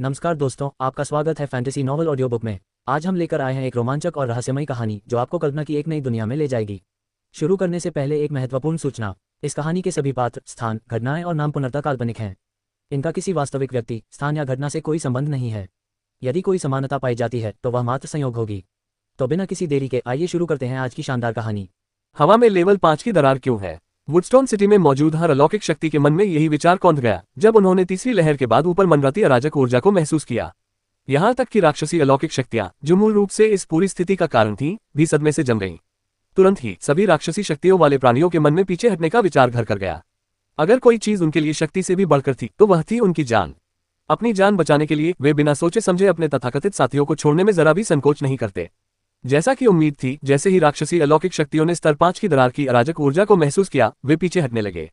नमस्कार दोस्तों, आपका स्वागत है फैंटेसी नॉवल ऑडियो बुक में। आज हम लेकर आए हैं एक रोमांचक और रहस्यमयी कहानी जो आपको कल्पना की एक नई दुनिया में ले जाएगी। शुरू करने से पहले एक महत्वपूर्ण सूचना। इस कहानी के सभी पात्र, स्थान, घटनाएं और नाम पूर्णतः काल्पनिक हैं। इनका किसी वास्तविक व्यक्ति, स्थान या घटना से कोई संबंध नहीं है। यदि कोई समानता पाई जाती है तो वह मात्र संयोग होगी। तो बिना किसी देरी के आइए शुरू करते हैं आज की शानदार कहानी। हवा में लेवल 5 की दरार क्यों है? वुडस्टोन सिटी में मौजूद हर अलौकिक शक्ति के मन में यही विचार कौंध गया जब उन्होंने तीसरी लहर के बाद ऊपर मंडराती अराजक ऊर्जा को महसूस किया। यहाँ तक कि राक्षसी अलौकिक शक्तियां, जो मूल रूप से इस पूरी स्थिति का कारण थीं, भी सदमे से जम गईं। तुरंत ही सभी राक्षसी शक्तियों वाले प्राणियों के मन में पीछे हटने का विचार घर कर गया। अगर कोई चीज उनके लिए शक्ति से भी बढ़कर थी तो वह थी उनकी जान। अपनी जान बचाने के लिए वे बिना सोचे समझे अपने तथाकथित साथियों को छोड़ने में जरा भी संकोच नहीं करते। जैसा कि उम्मीद थी, जैसे ही राक्षसी अलौकिक शक्तियों ने स्तर 5 की दरार की अराजक ऊर्जा को महसूस किया, वे पीछे हटने लगे।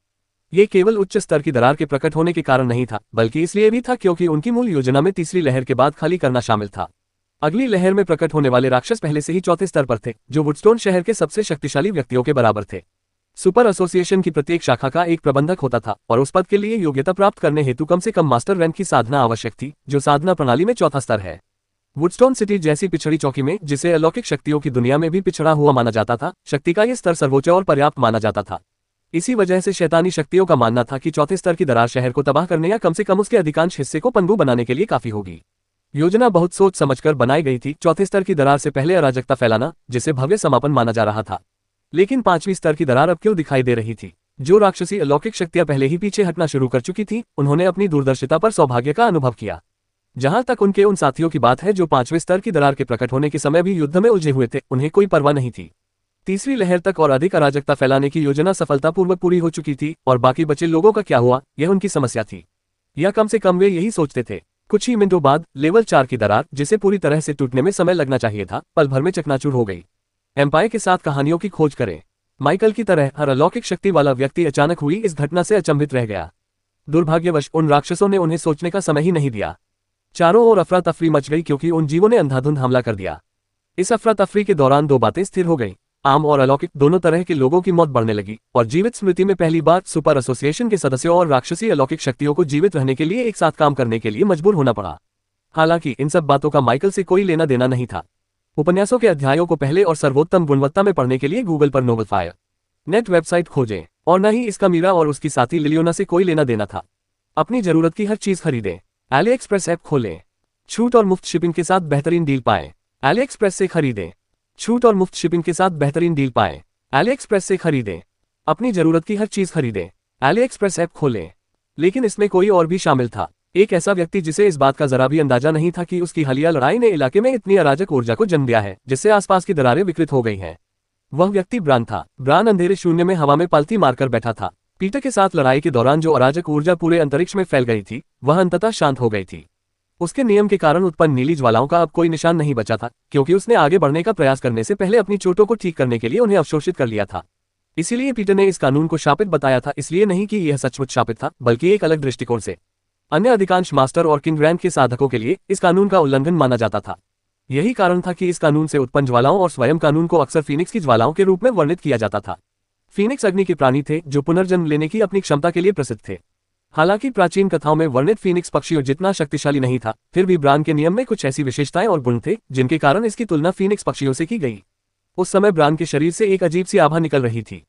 ये केवल उच्च स्तर की दरार के प्रकट होने के कारण नहीं था, बल्कि इसलिए भी था क्योंकि उनकी मूल योजना में तीसरी लहर के बाद खाली करना शामिल था। अगली लहर में प्रकट होने वाले राक्षस पहले से ही चौथे स्तर पर थे, जो वुडस्टोन शहर के सबसे शक्तिशाली व्यक्तियों के बराबर थे। सुपर एसोसिएशन की प्रत्येक शाखा का एक प्रबंधक होता था और उस पद के लिए योग्यता प्राप्त करने हेतु कम से कम मास्टर रैंक की साधना आवश्यक थी, जो साधना प्रणाली में चौथा स्तर है। वुडस्टोन सिटी जैसी पिछड़ी चौकी में, जिसे अलौकिक शक्तियों की दुनिया में भी पिछड़ा हुआ माना जाता था, शक्ति का यह स्तर सर्वोच्च और पर्याप्त माना जाता था। इसी वजह से शैतानी शक्तियों का मानना था कि चौथे स्तर की दरार शहर को तबाह करने या कम से कम उसके अधिकांश हिस्से को पनडुब्बी बनाने के लिए काफी होगी। योजना बहुत सोच समझकर बनाई गई थी। चौथे स्तर की दरार से पहले अराजकता फैलाना, जिसे भव्य समापन माना जा रहा था। लेकिन पांचवीं स्तर की दरार अब क्यों दिखाई दे रही थी? जो राक्षसी अलौकिक शक्तियां पहले ही पीछे हटना शुरू कर चुकी थी, उन्होंने अपनी दूरदर्शिता पर सौभाग्य का अनुभव किया। जहां तक उनके उन साथियों की बात है जो पांचवें स्तर की दरार के प्रकट होने के समय भी युद्ध में उलझे हुए थे, उन्हें कोई परवाह नहीं थी। तीसरी लहर तक और अधिक अराजकता फैलाने की योजना सफलतापूर्वक पूरी हो चुकी थी, और बाकी बचे लोगों का क्या हुआ, यह उनकी समस्या थी। या कम से कम वे यही सोचते थे। कुछ ही मिनटों बाद लेवल 4 की दरार, जिसे पूरी तरह से टूटने में समय लगना चाहिए था, पल भर में चकनाचूर हो गई। एम्पायर के साथ कहानियों की खोज करें। माइकल की तरह हर अलौकिक शक्ति वाला व्यक्ति अचानक हुई इस घटना से अचंभित रह गया। दुर्भाग्यवश उन राक्षसों ने उन्हें सोचने का समय ही नहीं दिया। चारों ओर अफरा तफरी मच गई क्योंकि उन जीवों ने अंधाधुंध हमला कर दिया। इस अफरा तफरी के दौरान दो बातें स्थिर हो गईं। आम और अलौकिक दोनों तरह के लोगों की मौत बढ़ने लगी, और जीवित स्मृति में पहली बार सुपर एसोसिएशन के सदस्यों और राक्षसी अलौकिक शक्तियों को जीवित रहने के लिए एक साथ काम करने के लिए मजबूर होना पड़ा। हालांकि इन सब बातों का माइकल से कोई लेना देना नहीं था। उपन्यासों के अध्यायों को पहले और सर्वोत्तम गुणवत्ता में पढ़ने के लिए गूगल पर नोवेलफायर नेट वेबसाइट खोजें, और न ही इसका मीरा और उसकी साथी लिलियोना से कोई लेना देना था। अपनी जरूरत की हर चीज खरीदें। एली एक्सप्रेस ऐप खोलें। छूट और मुफ्त शिपिंग के साथ बेहतरीन डील पाएं। एली एक्सप्रेस से खरीदें। छूट और मुफ्त शिपिंग के साथ बेहतरीन डील पाएं। एली एक्सप्रेस से खरीदें। अपनी जरूरत की हर चीज खरीदें। एली एक्सप्रेस ऐप खोलें। लेकिन इसमें कोई और भी शामिल था। एक ऐसा व्यक्ति जिसे इस बात का जरा भी अंदाजा नहीं था कि उसकी हालिया लड़ाई ने इलाके में इतनी अराजक ऊर्जा को जन्म दिया है, जिससे आसपास की दरारें विकृत हो गई हैं। वह व्यक्ति ब्रान था। ब्रान अंधेरे शून्य में हवा में पालती मारकर बैठा था। पीटर के साथ लड़ाई के दौरान जो अराजक ऊर्जा पूरे अंतरिक्ष में फैल गई थी, वह अंततः शांत हो गई थी। उसके नियम के कारण उत्पन्न नीली ज्वालाओं का अब कोई निशान नहीं बचा था, क्योंकि उसने आगे बढ़ने का प्रयास करने से पहले अपनी चोटों को ठीक करने के लिए उन्हें अवशोषित कर लिया था। इसीलिए पीटर ने इस कानून को शापित बताया था, इसलिए नहीं कि यह सचमुच शापित था, बल्कि एक अलग दृष्टिकोण से। अन्य अधिकांश मास्टर और किंग रैंक के साधकों के लिए इस कानून का उल्लंघन माना जाता था। यही कारण था कि इस कानून से उत्पन्न ज्वालाओं और स्वयं कानून को अक्सर फीनिक्स की ज्वालाओं के रूप में वर्णित किया जाता था। फीनिक्स अग्नि के प्राणी थे जो पुनर्जन्म लेने की अपनी क्षमता के लिए प्रसिद्ध थे। हालांकि प्राचीन कथाओं में वर्णित फीनिक्स पक्षियों जितना शक्तिशाली नहीं था, फिर भी ब्रान के नियम में कुछ ऐसी विशेषताएं और गुण थे जिनके कारण इसकी तुलना फीनिक्स पक्षियों से की गई। उस समय ब्रान के शरीर से एक अजीब सी आभा निकल रही थी।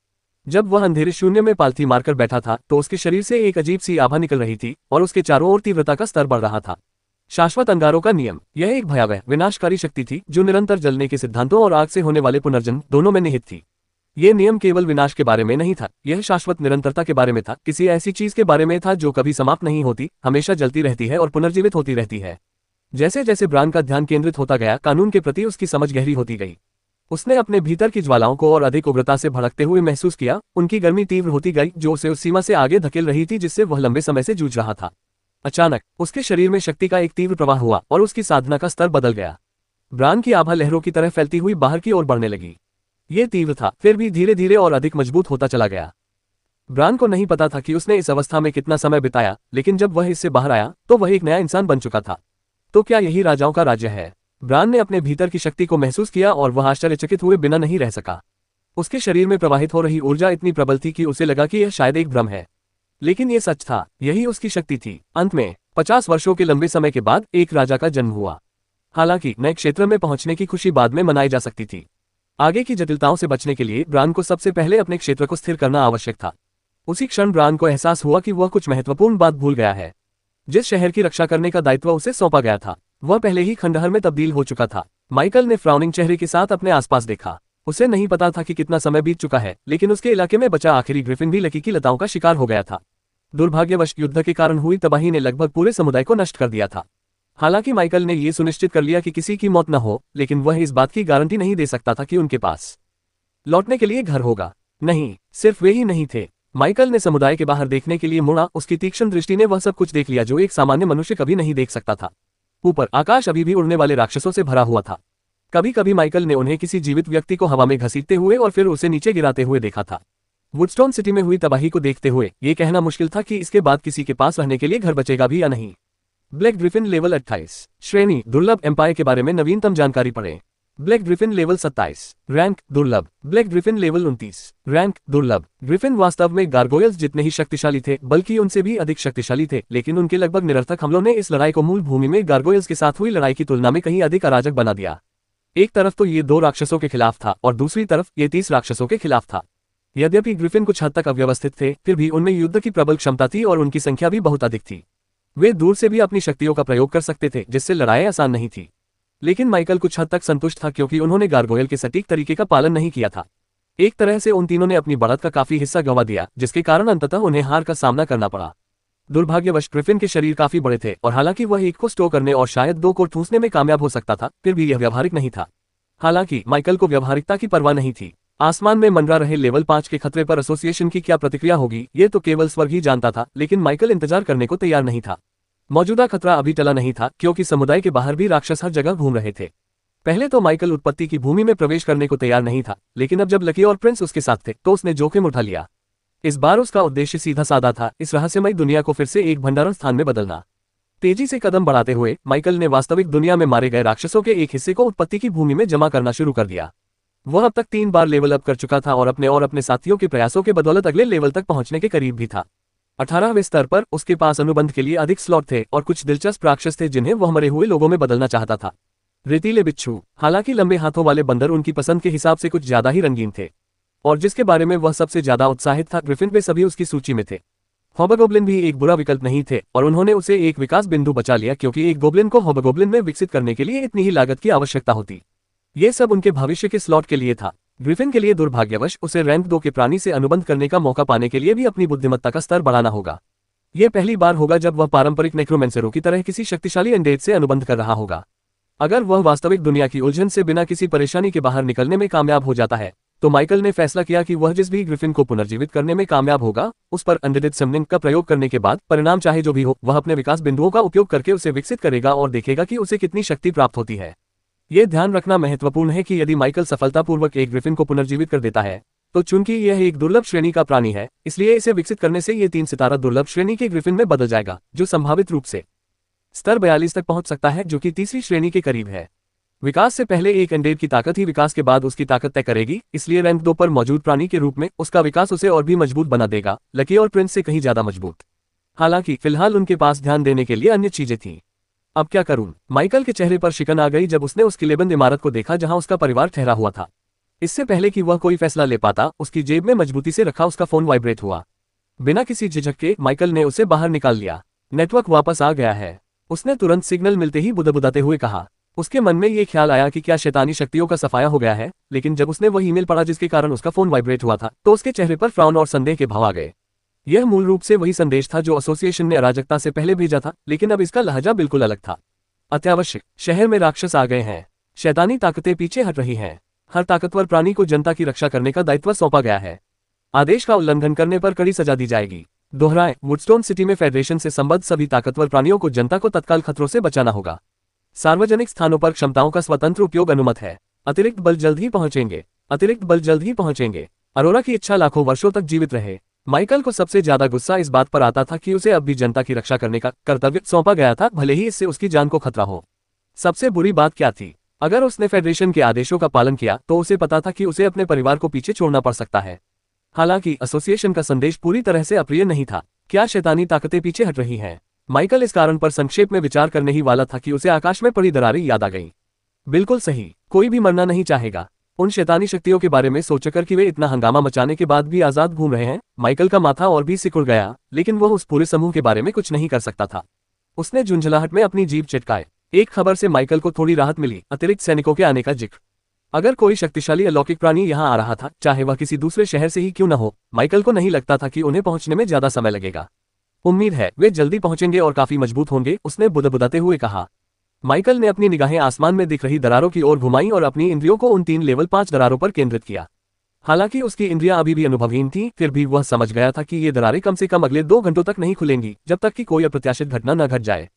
जब वह अंधेरे शून्य में पालथी मारकर बैठा था तो उसके शरीर से एक अजीब सी आभा निकल रही थी, और उसके चारों ओर तीव्रता का स्तर बढ़ रहा था। शाश्वत अंगारों का नियम। यह एक भयावह विनाशकारी शक्ति थी जो निरंतर जलने के सिद्धांतों और आग से होने वाले पुनर्जन्म दोनों में निहित थी। यह नियम केवल विनाश के बारे में नहीं था, यह शाश्वत निरंतरता के बारे में था, किसी ऐसी चीज के बारे में था जो कभी समाप्त नहीं होती, हमेशा जलती रहती है और पुनर्जीवित होती रहती है। जैसे जैसे ब्रान का ध्यान केंद्रित होता गया, कानून के प्रति उसकी समझ गहरी होती गई। उसने अपने भीतर की ज्वालाओं को और अधिक उग्रता से भड़कते हुए महसूस किया। उनकी गर्मी तीव्र होती गई, जो उसे उस सीमा से आगे धकेल रही थी जिससे वह लंबे समय से जूझ रहा था। अचानक उसके शरीर में शक्ति का एक तीव्र प्रवाह हुआ और उसकी साधना का स्तर बदल गया। ब्रान की आभा लहरों की तरह फैलती हुई बाहर की ओर बढ़ने लगी। ये तीव्र था, फिर भी धीरे धीरे और अधिक मजबूत होता चला गया। ब्रान को नहीं पता था कि उसने इस अवस्था में कितना समय बिताया, लेकिन जब वह इससे बाहर आया तो वह एक नया इंसान बन चुका था। तो क्या यही राजाओं का राज्य है? ब्रान ने अपने भीतर की शक्ति को महसूस किया और वह आश्चर्यचकित हुए बिना नहीं रह सका। उसके शरीर में प्रवाहित हो रही ऊर्जा इतनी प्रबल थी कि उसे लगा कि यह शायद एक भ्रम है, लेकिन यह सच था। यही उसकी शक्ति थी। अंत में 50 वर्षों के लंबे समय के बाद एक राजा का जन्म हुआ। हालांकि नए क्षेत्र में पहुंचने की खुशी बाद में मनाई जा सकती थी। आगे की जटिलताओं से बचने के लिए ब्रान को सबसे पहले अपने क्षेत्र को स्थिर करना आवश्यक था। उसी क्षण ब्रान को एहसास हुआ कि वह कुछ महत्वपूर्ण बात भूल गया है। जिस शहर की रक्षा करने का दायित्व उसे सौंपा गया था वह पहले ही खंडहर में तब्दील हो चुका था। माइकल ने फ्राउनिंग चेहरे के साथ अपने आसपास देखा। उसे नहीं पता था कि कितना समय बीत चुका है, लेकिन उसके इलाके में बचा आखिरी ग्रिफिन भी लकी की लताओं का शिकार हो गया था। दुर्भाग्यवश युद्ध के कारण हुई तबाही ने लगभग पूरे समुदाय को नष्ट कर दिया था। हालांकि माइकल ने यह सुनिश्चित कर लिया कि किसी की मौत न हो, लेकिन वह इस बात की गारंटी नहीं दे सकता था कि उनके पास लौटने के लिए घर होगा। नहीं, सिर्फ वे ही नहीं थे। माइकल ने समुदाय के बाहर देखने के लिए मुड़ा। उसकी तीक्ष्ण दृष्टि ने वह सब कुछ देख लिया जो एक सामान्य मनुष्य कभी नहीं देख सकता था। ऊपर आकाश अभी भी उड़ने वाले राक्षसों से भरा हुआ था। कभी कभी माइकल ने उन्हें किसी जीवित व्यक्ति को हवा में घसीटते हुए और फिर उसे नीचे गिराते हुए देखा था। वुडस्टोन सिटी में हुई तबाही को देखते हुए यह कहना मुश्किल था कि इसके बाद किसी के पास रहने के लिए घर बचेगा भी या नहीं। ब्लैक ग्रिफिन लेवल 28 श्रेणी दुर्लभ एम्पायर के बारे में नवीनतम जानकारी पढ़ें। ब्लैक ग्रिफिन लेवल 27 रैंक दुर्लभ। ब्लैक ग्रिफिन लेवल 29 रैंक दुर्लभ। ग्रिफिन वास्तव में गार्गोयल्स जितने ही शक्तिशाली थे, बल्कि उनसे भी अधिक शक्तिशाली थे, लेकिन उनके लगभग निरर्थक हमलों ने इस लड़ाई को मूल भूमि में गार्गोयल्स के साथ हुई लड़ाई की तुलना में कहीं अधिक अराजक बना दिया। एक तरफ तो ये 2 राक्षसों के खिलाफ था और दूसरी तरफ ये 30 राक्षसों के खिलाफ था। यद्यपि ग्रिफिन कुछ हद तक अव्यवस्थित थे, फिर भी उनमें युद्ध की प्रबल क्षमता थी और उनकी संख्या भी बहुत अधिक थी। वे दूर से भी अपनी शक्तियों का प्रयोग कर सकते थे, जिससे लड़ाई आसान नहीं थी। लेकिन माइकल कुछ हद तक संतुष्ट था, क्योंकि उन्होंने गार्गोयल के सटीक तरीके का पालन नहीं किया था। एक तरह से उन तीनों ने अपनी बढ़त का काफी हिस्सा गंवा दिया, जिसके कारण अंततः उन्हें हार का सामना करना पड़ा। दुर्भाग्यवश ग्रिफिन के शरीर काफी बड़े थे और हालांकि वह एक को स्टो करने और शायद 2 को ठूंसने में कामयाब हो सकता था, फिर भी यह व्यावहारिक नहीं था। हालांकि माइकल को व्यावहारिकता की परवाह नहीं थी। आसमान में मंडरा रहे लेवल 5 के खतरे पर एसोसिएशन की क्या प्रतिक्रिया होगी, ये तो केवल स्वर्ग ही जानता था, लेकिन माइकल इंतजार करने को तैयार नहीं था। मौजूदा खतरा अभी टला नहीं था, क्योंकि समुदाय के बाहर भी राक्षस हर जगह घूम रहे थे। पहले तो माइकल उत्पत्ति की भूमि में प्रवेश करने को तैयार नहीं था, लेकिन अब जब लकी और प्रिंस उसके साथ थे तो उसने जोखिम उठा लिया। इस बार उसका उद्देश्य सीधा साधा था, इस रहस्यमयी दुनिया को फिर से एक भंडारण स्थान में बदलना। तेजी से कदम बढ़ाते हुए माइकल ने वास्तविक दुनिया में मारे गए राक्षसों के एक हिस्से को उत्पत्ति की भूमि में जमा करना शुरू कर दिया। वह अब तक 3 बार लेवल अप कर चुका था और अपने साथियों के प्रयासों के बदौलत अगले लेवल तक पहुंचने के करीब भी था। 18वें स्तर पर उसके पास अनुबंध के लिए अधिक स्लॉट थे और कुछ दिलचस्प राक्षस थे जिन्हें वह मरे हुए लोगों में बदलना चाहता था। रेतीले बिच्छू, हालांकि लंबे हाथों वाले बंदर उनकी पसंद के हिसाब से कुछ ज्यादा ही रंगीन थे, और जिसके बारे में वह सबसे ज्यादा उत्साहित था, ग्रिफिन वे सभी उसकी सूची में थे। हॉबगोब्लिन भी एक बुरा विकल्प नहीं थे और उन्होंने उसे एक विकास बिंदु बचा लिया, क्योंकि एक गोब्लिन को हॉबगोब्लिन में विकसित करने के लिए इतनी ही लागत की आवश्यकता होती। ये सब उनके भविष्य के स्लॉट के लिए था। ग्रिफिन के लिए दुर्भाग्यवश उसे रैंक 2 के प्राणी से अनुबंध करने का मौका पाने के लिए भी अपनी बुद्धिमत्ता का स्तर बढ़ाना होगा। यह पहली बार होगा जब वह पारंपरिक नेक्रोमेंसरों की तरह किसी शक्तिशाली एंडेड से अनुबंध कर रहा होगा। अगर वह वास्तविक दुनिया की उलझन से बिना किसी परेशानी के बाहर निकलने में कामयाब हो जाता है, तो माइकल ने फैसला किया कि वह जिस भी ग्रिफिन को पुनर्जीवित करने में कामयाब होगा, उस पर अनडेड समनिंग का प्रयोग करने के बाद परिणाम चाहे जो भी हो, वह अपने विकास बिंदुओं का उपयोग करके उसे विकसित करेगा और देखेगा कि उसे कितनी शक्ति प्राप्त होती है। यह ध्यान रखना महत्वपूर्ण है कि यदि माइकल सफलतापूर्वक एक ग्रिफिन को पुनर्जीवित कर देता है, तो चूंकि यह एक दुर्लभ श्रेणी का प्राणी है, इसलिए इसे विकसित करने से यह 3 सितारा दुर्लभ श्रेणी के ग्रिफिन में बदल जाएगा, जो संभावित रूप से स्तर 42 तक पहुंच सकता है, जो कि तीसरी श्रेणी के करीब है। विकास से पहले एक एंडेड की ताकत ही विकास के बाद उसकी ताकत तय करेगी, इसलिए रैंक 2 पर मौजूद प्राणी के रूप में उसका विकास उसे और भी मजबूत बना देगा, लकी और प्रिंस से कहीं ज्यादा मजबूत। हालांकि फिलहाल उनके पास ध्यान देने के लिए अन्य चीजें थीं। अब क्या करूं? माइकल के चेहरे पर शिकन आ गई जब उसने उस किलेबंद इमारत को देखा जहां उसका परिवार ठहरा हुआ था। इससे पहले कि वह कोई फैसला ले पाता, उसकी जेब में मजबूती से रखा उसका फोन वाइब्रेट हुआ। बिना किसी झिझक के माइकल ने उसे बाहर निकाल लिया। नेटवर्क वापस आ गया है, उसने तुरंत सिग्नल मिलते ही बुदबुदाते हुए कहा। उसके मन में यह ख्याल आया कि क्या शैतानी शक्तियों का सफाया हो गया है, लेकिन जब उसने वह ईमेल पढ़ा जिसके कारण उसका फोन वाइब्रेट हुआ था, तो उसके चेहरे पर फ्राउन और संदेह के भाव आ गए। यह मूल रूप से वही संदेश था जो एसोसिएशन ने अराजकता से पहले भेजा था, लेकिन अब इसका लहजा बिल्कुल अलग था। अत्यावश्यक, शहर में राक्षस आ गए हैं, शैतानी ताकतें पीछे हट रही हैं, हर ताकतवर प्राणी को जनता की रक्षा करने का दायित्व सौंपा गया है। आदेश का उल्लंघन करने पर कड़ी सजा दी जाएगी। दोहराएं, वुडस्टोन सिटी में फेडरेशन से संबद्ध सभी ताकतवर प्राणियों को जनता को तत्काल खतरों से बचाना होगा। सार्वजनिक स्थानों पर क्षमताओं का स्वतंत्र उपयोग अनुमत है। अतिरिक्त बल जल्द ही पहुंचेंगे, अतिरिक्त बल जल्द ही पहुंचेंगे। अरोरा की इच्छा लाखों वर्षों तक जीवित रहे। माइकल को सबसे ज्यादा गुस्सा इस बात पर आता था कि उसे अब भी जनता की रक्षा करने का कर्तव्य सौंपा गया था, भले ही इससे उसकी जान को खतरा हो। सबसे बुरी बात क्या थी? अगर उसने फेडरेशन के आदेशों का पालन किया तो उसे पता था कि उसे अपने परिवार को पीछे छोड़ना पड़ सकता है। हालांकि एसोसिएशन का संदेश पूरी तरह से अप्रिय नहीं था। क्या शैतानी ताकतें पीछे हट रही हैं? माइकल इस कारण पर संक्षेप में विचार करने ही वाला था कि उसे आकाश में पड़ी दरारें याद आ गईं। बिल्कुल सही, कोई भी मरना नहीं चाहेगा। उन शैतानी शक्तियों के बारे में सोचकर कि वे इतना हंगामा मचाने के बाद भी आजाद घूम रहे हैं, माइकल का माथा और भी सिकुड़ गया, लेकिन वह उस पूरे समूह के बारे में कुछ नहीं कर सकता था। उसने झुंझलाहट में अपनी जीभ चटकाए। एक खबर से माइकल को थोड़ी राहत मिली, अतिरिक्त सैनिकों के आने का जिक्र। अगर कोई शक्तिशाली अलौकिक प्राणी यहाँ आ रहा था, चाहे वह किसी दूसरे शहर से ही क्यों न हो, माइकल को नहीं लगता था कि उन्हें पहुंचने में ज्यादा समय लगेगा। उम्मीद है वे जल्दी पहुंचेंगे और काफी मजबूत होंगे, उसने बुदबुदाते हुए कहा। माइकल ने अपनी निगाहें आसमान में दिख रही दरारों की ओर घुमाई और अपनी इंद्रियों को उन 3 लेवल 5 दरारों पर केंद्रित किया। हालांकि उसकी इंद्रियां अभी भी अनुभवहीन थीं, फिर भी वह समझ गया था कि ये दरारें कम से कम अगले 2 घंटों तक नहीं खुलेंगी, जब तक कि कोई अप्रत्याशित घटना न घट जाए।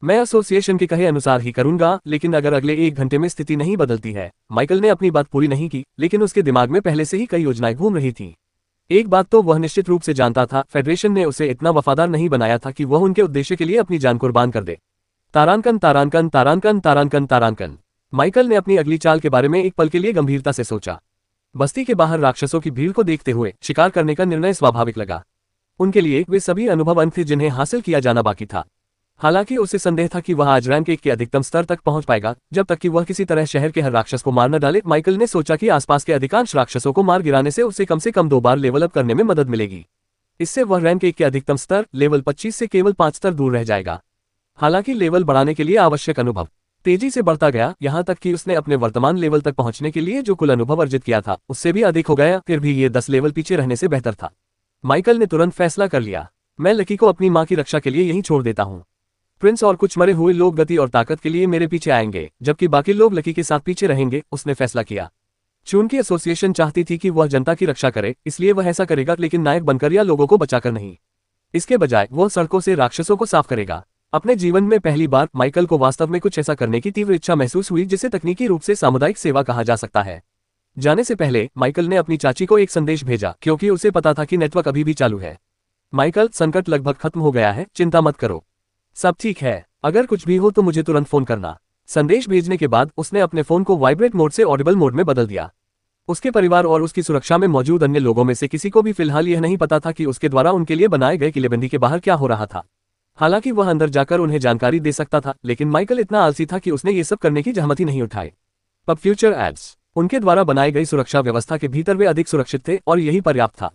मैं एसोसिएशन के कहे अनुसार ही करूंगा, लेकिन अगर अगले 1 घंटे में स्थिति नहीं बदलती है। माइकल ने अपनी बात पूरी नहीं की, लेकिन उसके दिमाग में पहले से ही कई योजनाएं घूम रही थीं। एक बात तो वह निश्चित रूप से जानता था, फेडरेशन ने उसे इतना वफादार नहीं बनाया था कि वह उनके उद्देश्य के लिए अपनी जान कुर्बान कर दे। तारांकन तारांकन तारांकन तारांकन तारांकन। माइकल ने अपनी अगली चाल के बारे में एक पल के लिए गंभीरता से सोचा। बस्ती के बाहर राक्षसों की भीड़ को देखते हुए शिकार करने का निर्णय स्वाभाविक लगा। उनके लिए वे सभी अनुभव अंत थे जिन्हें हासिल किया जाना बाकी था। हालांकि उसे संदेह था कि वह आज रैंक 1 के अधिकतम स्तर तक पहुंच पाएगा, जब तक कि वह किसी तरह शहर के हर राक्षस को मार न डाले। माइकल ने सोचा कि आसपास के अधिकांश राक्षसों को मार गिराने से उसे कम 2 बार लेवल अप करने में मदद मिलेगी। इससे वह रैंक 1 के अधिकतम स्तर लेवल 25 से केवल 5 स्तर दूर रह जाएगा। हालांकि लेवल बढ़ाने के लिए आवश्यक अनुभव तेजी से बढ़ता गया, यहां तक कि उसने अपने वर्तमान लेवल तक पहुंचने के लिए जो कुल अनुभव अर्जित किया था उससे भी अधिक हो गया। फिर भी ये 10 लेवल पीछे रहने से बेहतर था। माइकल ने तुरंत फैसला कर लिया, मैं लकी को अपनी मां की रक्षा के लिए यहीं छोड़ देता हूं। प्रिंस और कुछ मरे हुए लोग गति और ताकत के लिए मेरे पीछे आएंगे, जबकि बाकी लोग लकी के साथ पीछे रहेंगे, उसने फैसला किया। चूंकि एसोसिएशन चाहती थी कि वह जनता की रक्षा करे, इसलिए वह ऐसा करेगा, लेकिन नायक बनकर या लोगों को बचाकर नहीं। इसके बजाय वह सड़कों से राक्षसों को साफ करेगा। अपने जीवन में पहली बार माइकल को वास्तव में कुछ ऐसा करने की तीव्र इच्छा महसूस हुई जिसे तकनीकी रूप से सामुदायिक सेवा कहा जा सकता है। जाने से पहले माइकल ने अपनी चाची को एक संदेश भेजा, क्योंकि उसे पता था कि नेटवर्क अभी भी चालू है। माइकल, संकट लगभग खत्म हो गया है, चिंता मत करो, सब ठीक है। अगर कुछ भी हो तो मुझे तुरंत फोन करना। संदेश भेजने के बाद उसने अपने फोन को वाइब्रेट मोड से ऑडिबल मोड में बदल दिया। उसके परिवार और उसकी सुरक्षा में मौजूद अन्य लोगों में से किसी को भी फिलहाल यह नहीं पता था कि उसके द्वारा उनके लिए बनाए गए किलेबंदी के बाहर क्या हो रहा था। हालांकि वह अंदर जाकर उन्हें जानकारी दे सकता था, लेकिन माइकल इतना आलसी था कि उसने ये सब करने की जहमत ही नहीं उठाई। अब फ्यूचर एड्स, उनके द्वारा बनाई गई सुरक्षा व्यवस्था के भीतर वे अधिक सुरक्षित थे और यही पर्याप्त था।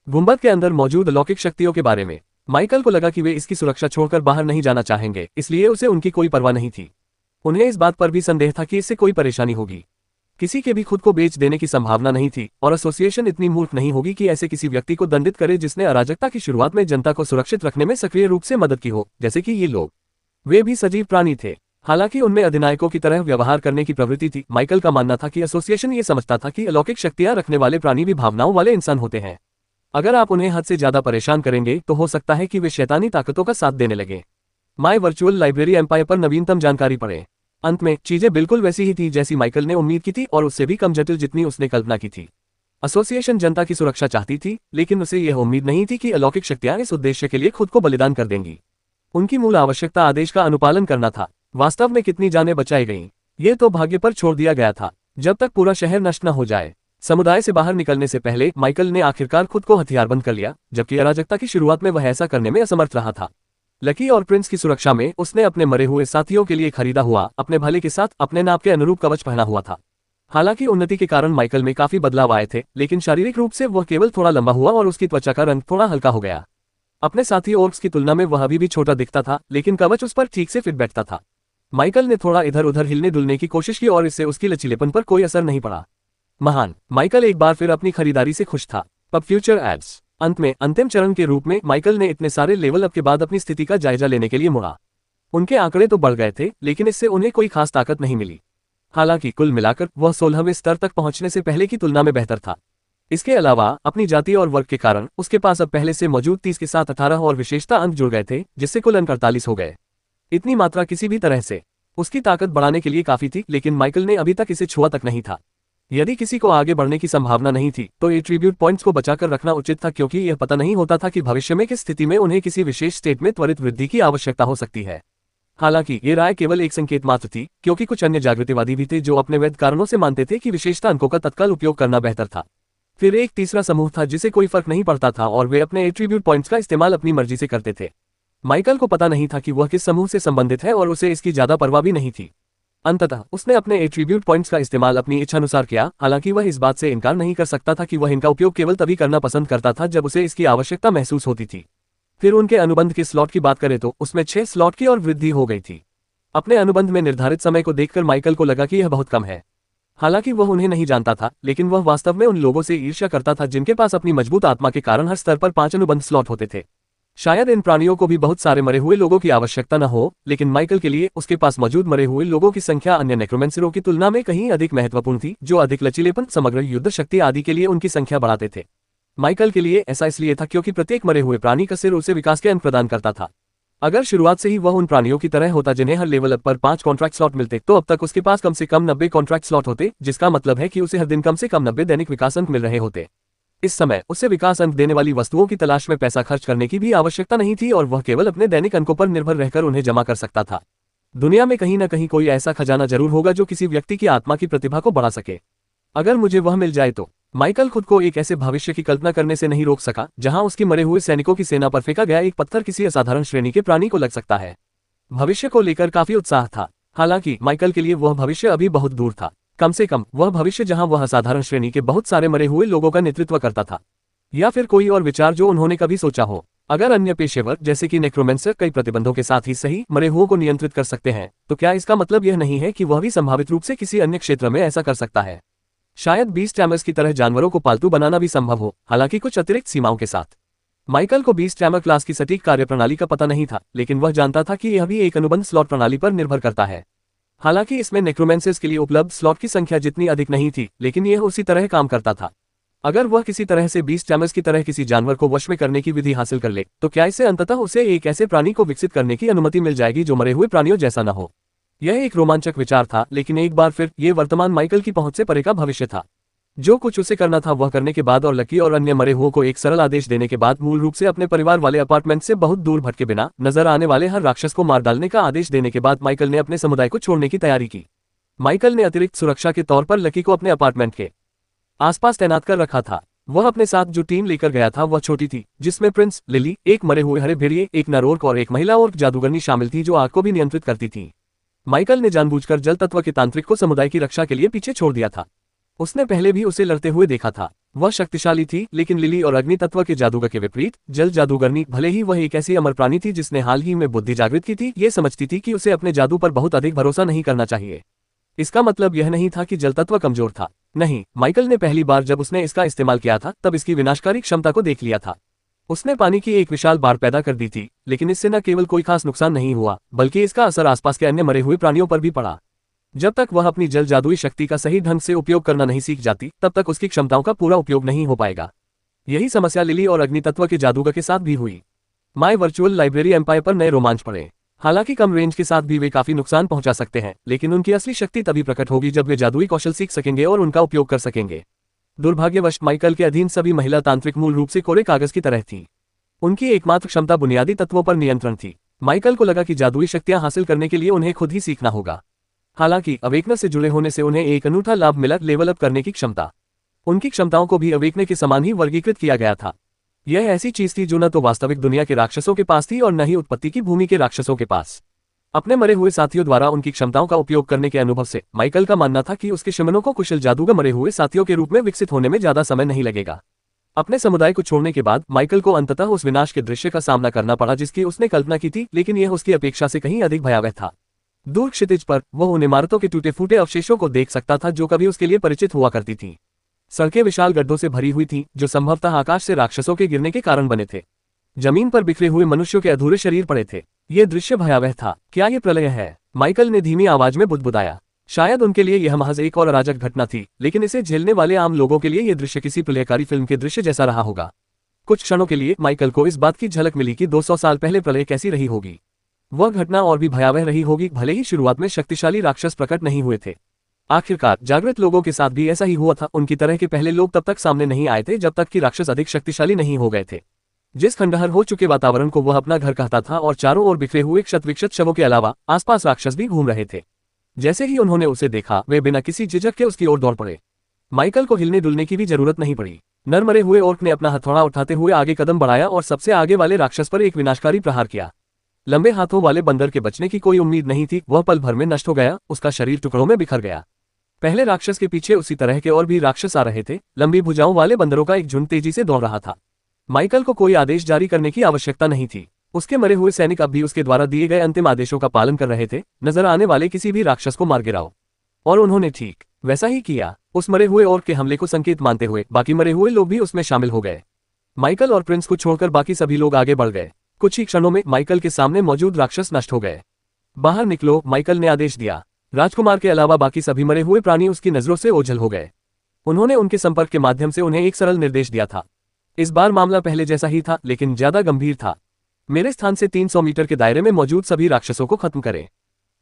गुंबद के अंदर मौजूद अलौकिक शक्तियों के बारे में माइकल को लगा कि वे इसकी सुरक्षा छोड़कर बाहर नहीं जाना चाहेंगे, इसलिए उसे उनकी कोई परवाह नहीं थी। उन्हें इस बात पर भी संदेह था कि इससे कोई परेशानी होगी। किसी के भी खुद को बेच देने की संभावना नहीं थी, और एसोसिएशन इतनी मूर्ख नहीं होगी कि ऐसे किसी व्यक्ति को दंडित करे जिसने अराजकता की शुरुआत में जनता को सुरक्षित रखने में सक्रिय रूप से मदद की हो, जैसे कि ये लोग। वे भी सजीव प्राणी थे, हालांकि उनमें अधिनायकों की तरह व्यवहार करने की प्रवृत्ति थी। माइकल का मानना था कि एसोसिएशन ये समझता था कि अलौकिक शक्तियां रखने वाले प्राणी भी भावनाओं वाले इंसान होते हैं। अगर आप उन्हें हद से ज्यादा परेशान करेंगे तो हो सकता है कि वे शैतानी ताकतों का साथ देने लगे। माय वर्चुअल लाइब्रेरी एम्पायर पर नवीनतम जानकारी पढ़ें। अंत में चीजें बिल्कुल वैसी ही थी जैसी माइकल ने उम्मीद की थी, और उससे भी कम जटिल जितनी उसने कल्पना की थी। एसोसिएशन जनता की सुरक्षा चाहती थी, लेकिन उसे यह उम्मीद नहीं थी कि अलौकिक शक्तियां इस उद्देश्य के लिए खुद को बलिदान कर देंगी। उनकी मूल आवश्यकता आदेश का अनुपालन करना था। वास्तव में कितनी जानें बचाई गईं, ये तो भाग्य पर छोड़ दिया गया था, जब तक पूरा शहर नष्ट न हो जाए। समुदाय से बाहर निकलने से पहले माइकल ने आखिरकार खुद को हथियारबंद कर लिया, जबकि अराजकता की शुरुआत में वह ऐसा करने में असमर्थ रहा था। लकी और प्रिंस की सुरक्षा में उसने अपने मरे हुए साथियों के लिए खरीदा हुआ अपने भले के साथ अपने नाप के अनुरूप कवच पहना हुआ था। हालांकि उन्नति के कारण माइकल में काफी बदलाव आए थे, लेकिन शारीरिक रूप से वह केवल थोड़ा लंबा हुआ और उसकी त्वचा का रंग थोड़ा हल्का हो गया। अपने साथी ऑर्क्स की तुलना में वह अभी भी छोटा दिखता था, लेकिन कवच उस पर ठीक से फिट बैठता था। माइकल ने थोड़ा इधर उधर हिलने डुलने की कोशिश की और इससे उसकी लचीलेपन पर कोई असर नहीं पड़ा। महान, माइकल एक बार फिर अपनी खरीदारी से खुश था। अब फ्यूचर एड्स। अंत में अंतिम चरण के रूप में माइकल ने इतने सारे लेवल अप के बाद अपनी स्थिति का जायजा लेने के लिए मुड़ा। उनके आंकड़े तो बढ़ गए थे, लेकिन इससे उन्हें कोई खास ताकत नहीं मिली। हालांकि कुल मिलाकर वह 16वें स्तर तक पहुंचने से पहले की तुलना में बेहतर था। इसके अलावा अपनी जाति और वर्ग के कारण उसके पास अब पहले से मौजूद 30 के साथ 18 और विशेषता अंक जुड़ गए थे, जिससे कुल अंक 48 हो गए। इतनी मात्रा किसी भी तरह से उसकी ताकत बढ़ाने के लिए काफी थी, लेकिन माइकल ने अभी तक इसे छुआ तक नहीं था। यदि किसी को आगे बढ़ने की संभावना नहीं थी तो एट्रीब्यूट पॉइंट्स को बचाकर रखना उचित था, क्योंकि यह पता नहीं होता था कि भविष्य में किस स्थिति में उन्हें किसी विशेष स्टेट में त्वरित वृद्धि की आवश्यकता हो सकती है। हालांकि ये राय केवल एक संकेत मात्र थी, क्योंकि कुछ अन्य जागृतिवादी भी थे जो अपने वैध कारणों से मानते थे कि विशेषता अंकों का तत्काल उपयोग करना बेहतर था। फिर एक तीसरा समूह था जिसे कोई फर्क नहीं पड़ता था और वे अपने एट्रीब्यूट पॉइंट्स का इस्तेमाल अपनी मर्जी से करते थे। माइकल को पता नहीं था कि वह किस समूह से संबंधित है और उसे इसकी ज्यादा परवाह भी नहीं थी। अंततः उसने अपने एट्रीब्यूट पॉइंट्स का इस्तेमाल अपनी इच्छानुसार किया, हालांकि वह इस बात से इनकार नहीं कर सकता था कि वह इनका उपयोग केवल तभी करना पसंद करता था जब उसे इसकी आवश्यकता महसूस होती थी। फिर उनके अनुबंध की स्लॉट की बात करें तो उसमें 6 स्लॉट की और वृद्धि हो गई थी। अपने अनुबंध में निर्धारित समय को देखकर माइकल को लगा कि यह बहुत कम है। हालांकि वह उन्हें नहीं जानता था, लेकिन वह वास्तव में उन लोगों से ईर्ष्या करता था जिनके पास अपनी मजबूत आत्मा के कारण हर स्तर पर 5 अनुबंध स्लॉट होते थे। शायद इन प्राणियों को भी बहुत सारे मरे हुए लोगों की आवश्यकता न हो, लेकिन माइकल के लिए उसके पास मौजूद मरे हुए लोगों की संख्या अन्य नेक्रोमेंसरों की तुलना में कहीं अधिक महत्वपूर्ण थी, जो अधिक लचीलेपन, समग्र युद्ध शक्ति आदि के लिए उनकी संख्या बढ़ाते थे। माइकल के लिए ऐसा इसलिए था क्योंकि प्रत्येक मरे हुए प्राणी का सिर उसे विकास के अंक प्रदान करता था। अगर शुरुआत से ही वह उन प्राणियों की तरह होता जिन्हें हर लेवल अप पर 5 कॉन्ट्रैक्ट स्लॉट मिलते, तो अब तक उसके पास कम से कम 90 कॉन्ट्रैक्ट स्लॉट होते, जिसका मतलब है कि उसे हर दिन कम से कम 90 दैनिक विकास अंक मिल रहे होते। इस समय उसे विकास अंक देने वाली वस्तुओं की तलाश में पैसा खर्च करने की भी आवश्यकता नहीं थी और वह केवल अपने दैनिक अंकों पर निर्भर रहकर उन्हें जमा कर सकता था। दुनिया में कहीं न कहीं कोई ऐसा खजाना जरूर होगा जो किसी व्यक्ति की आत्मा की प्रतिभा को बढ़ा सके। अगर मुझे वह मिल जाए तो। माइकल खुद को एक ऐसे भविष्य की कल्पना करने से नहीं रोक सका जहां उसकी मरे हुए सैनिकों की सेना पर फेंका गया एक पत्थर किसी असाधारण श्रेणी के प्राणी को लग सकता है। भविष्य को लेकर काफी उत्साह था। हालांकि माइकल के लिए वह भविष्य अभी बहुत दूर था, कम से कम वह भविष्य जहां वह असाधारण श्रेणी के बहुत सारे मरे हुए लोगों का नेतृत्व करता था, या फिर कोई और विचार जो उन्होंने कभी सोचा हो। अगर अन्य पेशेवर जैसे कि नेक्रोमेंसर कई प्रतिबंधों के साथ ही सही मरे हुओं को नियंत्रित कर सकते हैं, तो क्या इसका मतलब यह नहीं है कि वह भी संभावित रूप से किसी अन्य क्षेत्र में ऐसा कर सकता है? शायद बीस्ट टैमर्स की तरह जानवरों को पालतू बनाना भी संभव हो, हालांकि कुछ अतिरिक्त सीमाओं के साथ। माइकल को बीस्ट टैमर क्लास की सटीक कार्यप्रणाली का पता नहीं था, लेकिन वह जानता था कि यह भी एक अनुबंध स्लॉट प्रणाली पर निर्भर करता है। हालांकि इसमें नेक्रोमेंसर्स के लिए उपलब्ध स्लॉट की संख्या जितनी अधिक नहीं थी, लेकिन यह उसी तरह काम करता था। अगर वह किसी तरह से बीस्ट टैमर्स की तरह किसी जानवर को वश में करने की विधि हासिल कर ले, तो क्या इससे अंततः उसे एक ऐसे प्राणी को विकसित करने की अनुमति मिल जाएगी जो मरे हुए प्राणियों जैसा न हो? यह एक रोमांचक विचार था, लेकिन एक बार फिर ये वर्तमान माइकल की पहुंच से परे का भविष्य था। जो कुछ उसे करना था वह करने के बाद और लकी और अन्य मरे हुओं को एक सरल आदेश देने के बाद मूल रूप से अपने परिवार वाले अपार्टमेंट से बहुत दूर भटके बिना नजर आने वाले हर राक्षस को मार डालने का आदेश देने के बाद माइकल ने अपने समुदाय को छोड़ने की तैयारी की। माइकल ने अतिरिक्त सुरक्षा के तौर पर लकी को अपने अपार्टमेंट के आसपास तैनात कर रखा था। वह अपने साथ जो टीम लेकर गया था वह छोटी थी, जिसमें प्रिंस, लिली, एक मरे हुए हरे भेड़िए, एक नर ओर्क और एक महिला ओर्क जादूगरनी शामिल थी जो आग को भी नियंत्रित करती थी। माइकल ने जानबूझकर जल तत्व के तांत्रिक को समुदाय की रक्षा के लिए पीछे छोड़ दिया था। उसने पहले भी उसे लड़ते हुए देखा था। वह शक्तिशाली थी, लेकिन लिली और अग्नि तत्व के जादूगर के विपरीत जल जादूगरनी, भले ही वह एक ऐसी अमर प्राणी थी जिसने हाल ही में बुद्धि जागृत की थी, ये समझती थी कि उसे अपने जादू पर बहुत अधिक भरोसा नहीं करना चाहिए। इसका मतलब यह नहीं था कि जल तत्व कमजोर था। नहीं, माइकल ने पहली बार जब उसने इसका इस्तेमाल किया था तब इसकी विनाशकारी क्षमता को देख लिया था। उसने पानी की एक विशाल बाढ़ पैदा कर दी थी, लेकिन इससे न केवल कोई खास नुकसान नहीं हुआ, बल्कि इसका असर आसपास के अन्य मरे हुए प्राणियों पर भी पड़ा। जब तक वह अपनी जल जादुई शक्ति का सही ढंग से उपयोग करना नहीं सीख जाती, तब तक उसकी क्षमताओं का पूरा उपयोग नहीं हो पाएगा। यही समस्या लिली और अग्नि तत्व के जादूगर के साथ भी हुई। माय वर्चुअल लाइब्रेरी एम्पायर पर नए रोमांच पड़े। हालांकि कम रेंज के साथ भी वे काफी नुकसान पहुंचा सकते हैं, लेकिन उनकी असली शक्ति तभी प्रकट होगी जब वे जादुई कौशल सीख सकेंगे और उनका उपयोग कर सकेंगे। दुर्भाग्यवश माइकल के अधीन सभी महिला तांत्रिक मूल रूप से कोरे कागज की तरह थी। उनकी एकमात्र क्षमता बुनियादी तत्वों पर नियंत्रण थी। माइकल को लगा कि जादुई शक्तियां हासिल करने के लिए उन्हें खुद ही सीखना होगा। हालांकि अवेकनर से जुड़े होने से उन्हें एक अनूठा लाभ मिला, लेवल अप करने की क्षमता। उनकी क्षमताओं को भी अवेकनर के समान ही वर्गीकृत किया गया था। यह ऐसी चीज थी जो न तो वास्तविक दुनिया के राक्षसों के पास थी और न ही उत्पत्ति की भूमि के राक्षसों के पास। अपने मरे हुए साथियों द्वारा उनकी क्षमताओं का उपयोग करने के अनुभव से माइकल का मानना था कि उसके शमनों को कुशल जादूगर मरे हुए साथियों के रूप में विकसित होने में ज्यादा समय नहीं लगेगा। अपने समुदाय को छोड़ने के बाद माइकल को अंततः उस विनाश के दृश्य का सामना करना पड़ा जिसकी उसने कल्पना की थी, लेकिन यह उसकी अपेक्षा से कहीं अधिक भयावह था। दूर क्षितिज पर वह उन इमारतों के टूटे फूटे अवशेषों को देख सकता था जो कभी उसके लिए परिचित हुआ करती थी। सड़कें विशाल गड्ढों से भरी हुई थीं, जो संभवतः आकाश से राक्षसों के गिरने के कारण बने थे। जमीन पर बिखरे हुए मनुष्यों के अधूरे शरीर पड़े थे। यह दृश्य भयावह था। क्या यह प्रलय है? माइकल ने धीमी आवाज में बुदबुदाया। शायद उनके लिए यह महज एक और अराजक घटना थी, लेकिन इसे झेलने वाले आम लोगों के लिए यह दृश्य किसी प्रलयकारी फिल्म के दृश्य जैसा रहा होगा। कुछ क्षणों के लिए माइकल को इस बात की झलक मिली कि 200 साल पहले प्रलय कैसी रही होगी। वह घटना और भी भयावह रही होगी, भले ही शुरुआत में शक्तिशाली राक्षस प्रकट नहीं हुए थे। आखिरकार जागृत लोगों के साथ भी ऐसा ही हुआ था। उनकी तरह के पहले लोग तब तक सामने नहीं आए थे जब तक कि राक्षस अधिक शक्तिशाली नहीं हो गए थे। जिस खंडहर हो चुके वातावरण को वह अपना घर कहता था और चारों ओर बिखरे हुए क्षत विक्षत शवों के अलावा आसपास राक्षस भी घूम रहे थे। जैसे ही उन्होंने उसे देखा, वे बिना किसी झिझक के उसकी ओर दौड़ पड़े। माइकल को हिलने डुलने की भी जरूरत नहीं पड़ी। नर मरे हुए ओर्क ने अपना हथौड़ा उठाते हुए आगे कदम बढ़ाया और सबसे आगे वाले राक्षस पर एक विनाशकारी प्रहार किया। लंबे हाथों वाले बंदर के बचने की कोई उम्मीद नहीं थी, वह पल भर में नष्ट हो गया, उसका शरीर टुकड़ों में बिखर गया। पहले राक्षस के पीछे उसी तरह के और भी राक्षस आ रहे थे, लंबी भुजाओं वाले बंदरों का एक झुंड तेजी से दौड़ रहा था। माइकल को कोई आदेश जारी करने की आवश्यकता नहीं थी, उसके मरे हुए सैनिक अब भी उसके द्वारा दिए गए अंतिम आदेशों का पालन कर रहे थे, नजर आने वाले किसी भी राक्षस को मार गिराओ। और उन्होंने ठीक वैसा ही किया। उस मरे हुए और के हमले को संकेत मानते हुए बाकी मरे हुए लोग भी उसमें शामिल हो गए। माइकल और प्रिंस को छोड़कर बाकी सभी लोग आगे बढ़ गए। कुछ ही क्षणों में माइकल के सामने मौजूद राक्षस नष्ट हो गए। बाहर निकलो, माइकल ने आदेश दिया। राजकुमार के अलावा बाकी सभी मरे हुए प्राणी उसकी नजरों से ओझल हो गए। उन्होंने उनके संपर्क के माध्यम से उन्हें एक सरल निर्देश दिया था। इस बार मामला पहले जैसा ही था, लेकिन ज्यादा गंभीर था। मेरे स्थान से 300 मीटर के दायरे में मौजूद सभी राक्षसों को खत्म करें।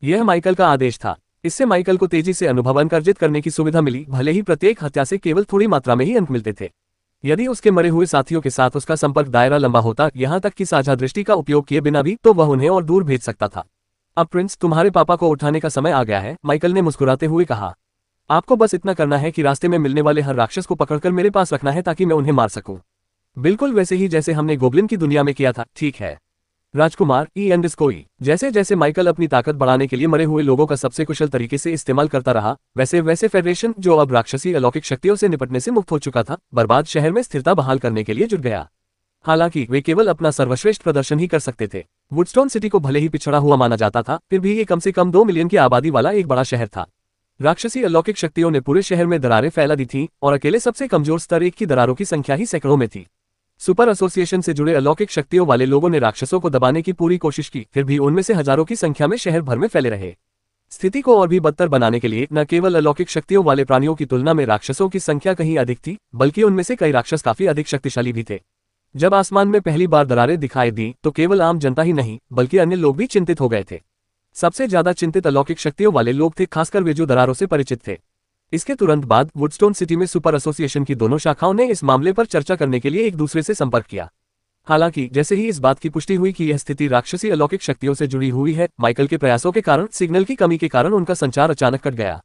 यह माइकल का आदेश था। इससे माइकल को तेजी से अनुभव अंक अर्जित करने की सुविधा मिली, भले ही प्रत्येक हत्या से केवल थोड़ी मात्रा में ही अंक मिलते थे। यदि उसके मरे हुए साथियों के साथ उसका संपर्क दायरा लंबा होता, यहां तक कि साझा दृष्टि का उपयोग किए बिना भी, तो वह उन्हें और दूर भेज सकता था। अब प्रिंस, तुम्हारे पापा को उठाने का समय आ गया है, माइकल ने मुस्कुराते हुए कहा। आपको बस इतना करना है कि रास्ते में मिलने वाले हर राक्षस को पकड़कर मेरे पास रखना है ताकि मैं उन्हें मार सकूं। बिल्कुल वैसे ही जैसे हमने गोब्लिन की दुनिया में किया था, ठीक है राजकुमार? कोई जैसे जैसे माइकल अपनी ताकत बढ़ाने के लिए मरे हुए लोगों का सबसे कुशल तरीके से इस्तेमाल करता रहा, वैसे वैसे फेडरेशन, जो अब राक्षसी अलौकिक शक्तियों से निपटने से मुक्त हो चुका था, बर्बाद शहर में स्थिरता बहाल करने के लिए जुट गया। हालांकि वे केवल अपना सर्वश्रेष्ठ प्रदर्शन ही कर सकते थे। वुडस्टोन सिटी को भले ही पिछड़ा हुआ माना जाता था, फिर भी ये कम से कम 2 मिलियन की आबादी वाला एक बड़ा शहर था। राक्षसी अलौकिक शक्तियों ने पूरे शहर में दरारें फैला दी थीं, और अकेले सबसे कमजोर स्तर 1 की दरारों की संख्या ही सैकड़ों में थी। सुपर एसोसिएशन से जुड़े अलौकिक शक्तियों वाले लोगों ने राक्षसों को दबाने की पूरी कोशिश की, फिर भी उनमें से हजारों की संख्या में शहर भर में फैले रहे। स्थिति को और भी बदतर बनाने के लिए न केवल अलौकिक शक्तियों वाले प्राणियों की तुलना में राक्षसों की संख्या कहीं अधिक थी, बल्कि उनमें से कई राक्षस काफी अधिक शक्तिशाली भी थे। जब आसमान में पहली बार दरारें दिखाई दी, तो केवल आम जनता ही नहीं, बल्कि अन्य लोग भी चिंतित हो गए थे। सबसे ज्यादा चिंतित अलौकिक शक्तियों वाले लोग थे, खासकर वे जो दरारों से परिचित थे। इसके तुरंत बाद वुडस्टोन सिटी में सुपर एसोसिएशन की दोनों शाखाओं ने इस मामले पर चर्चा करने के लिए एक दूसरे से संपर्क किया। हालांकि जैसे ही इस बात की पुष्टि हुई कि यह स्थिति राक्षसी अलौकिक शक्तियों से जुड़ी हुई है, माइकल के प्रयासों के कारण, सिग्नल की कमी के कारण उनका संचार अचानक कट गया।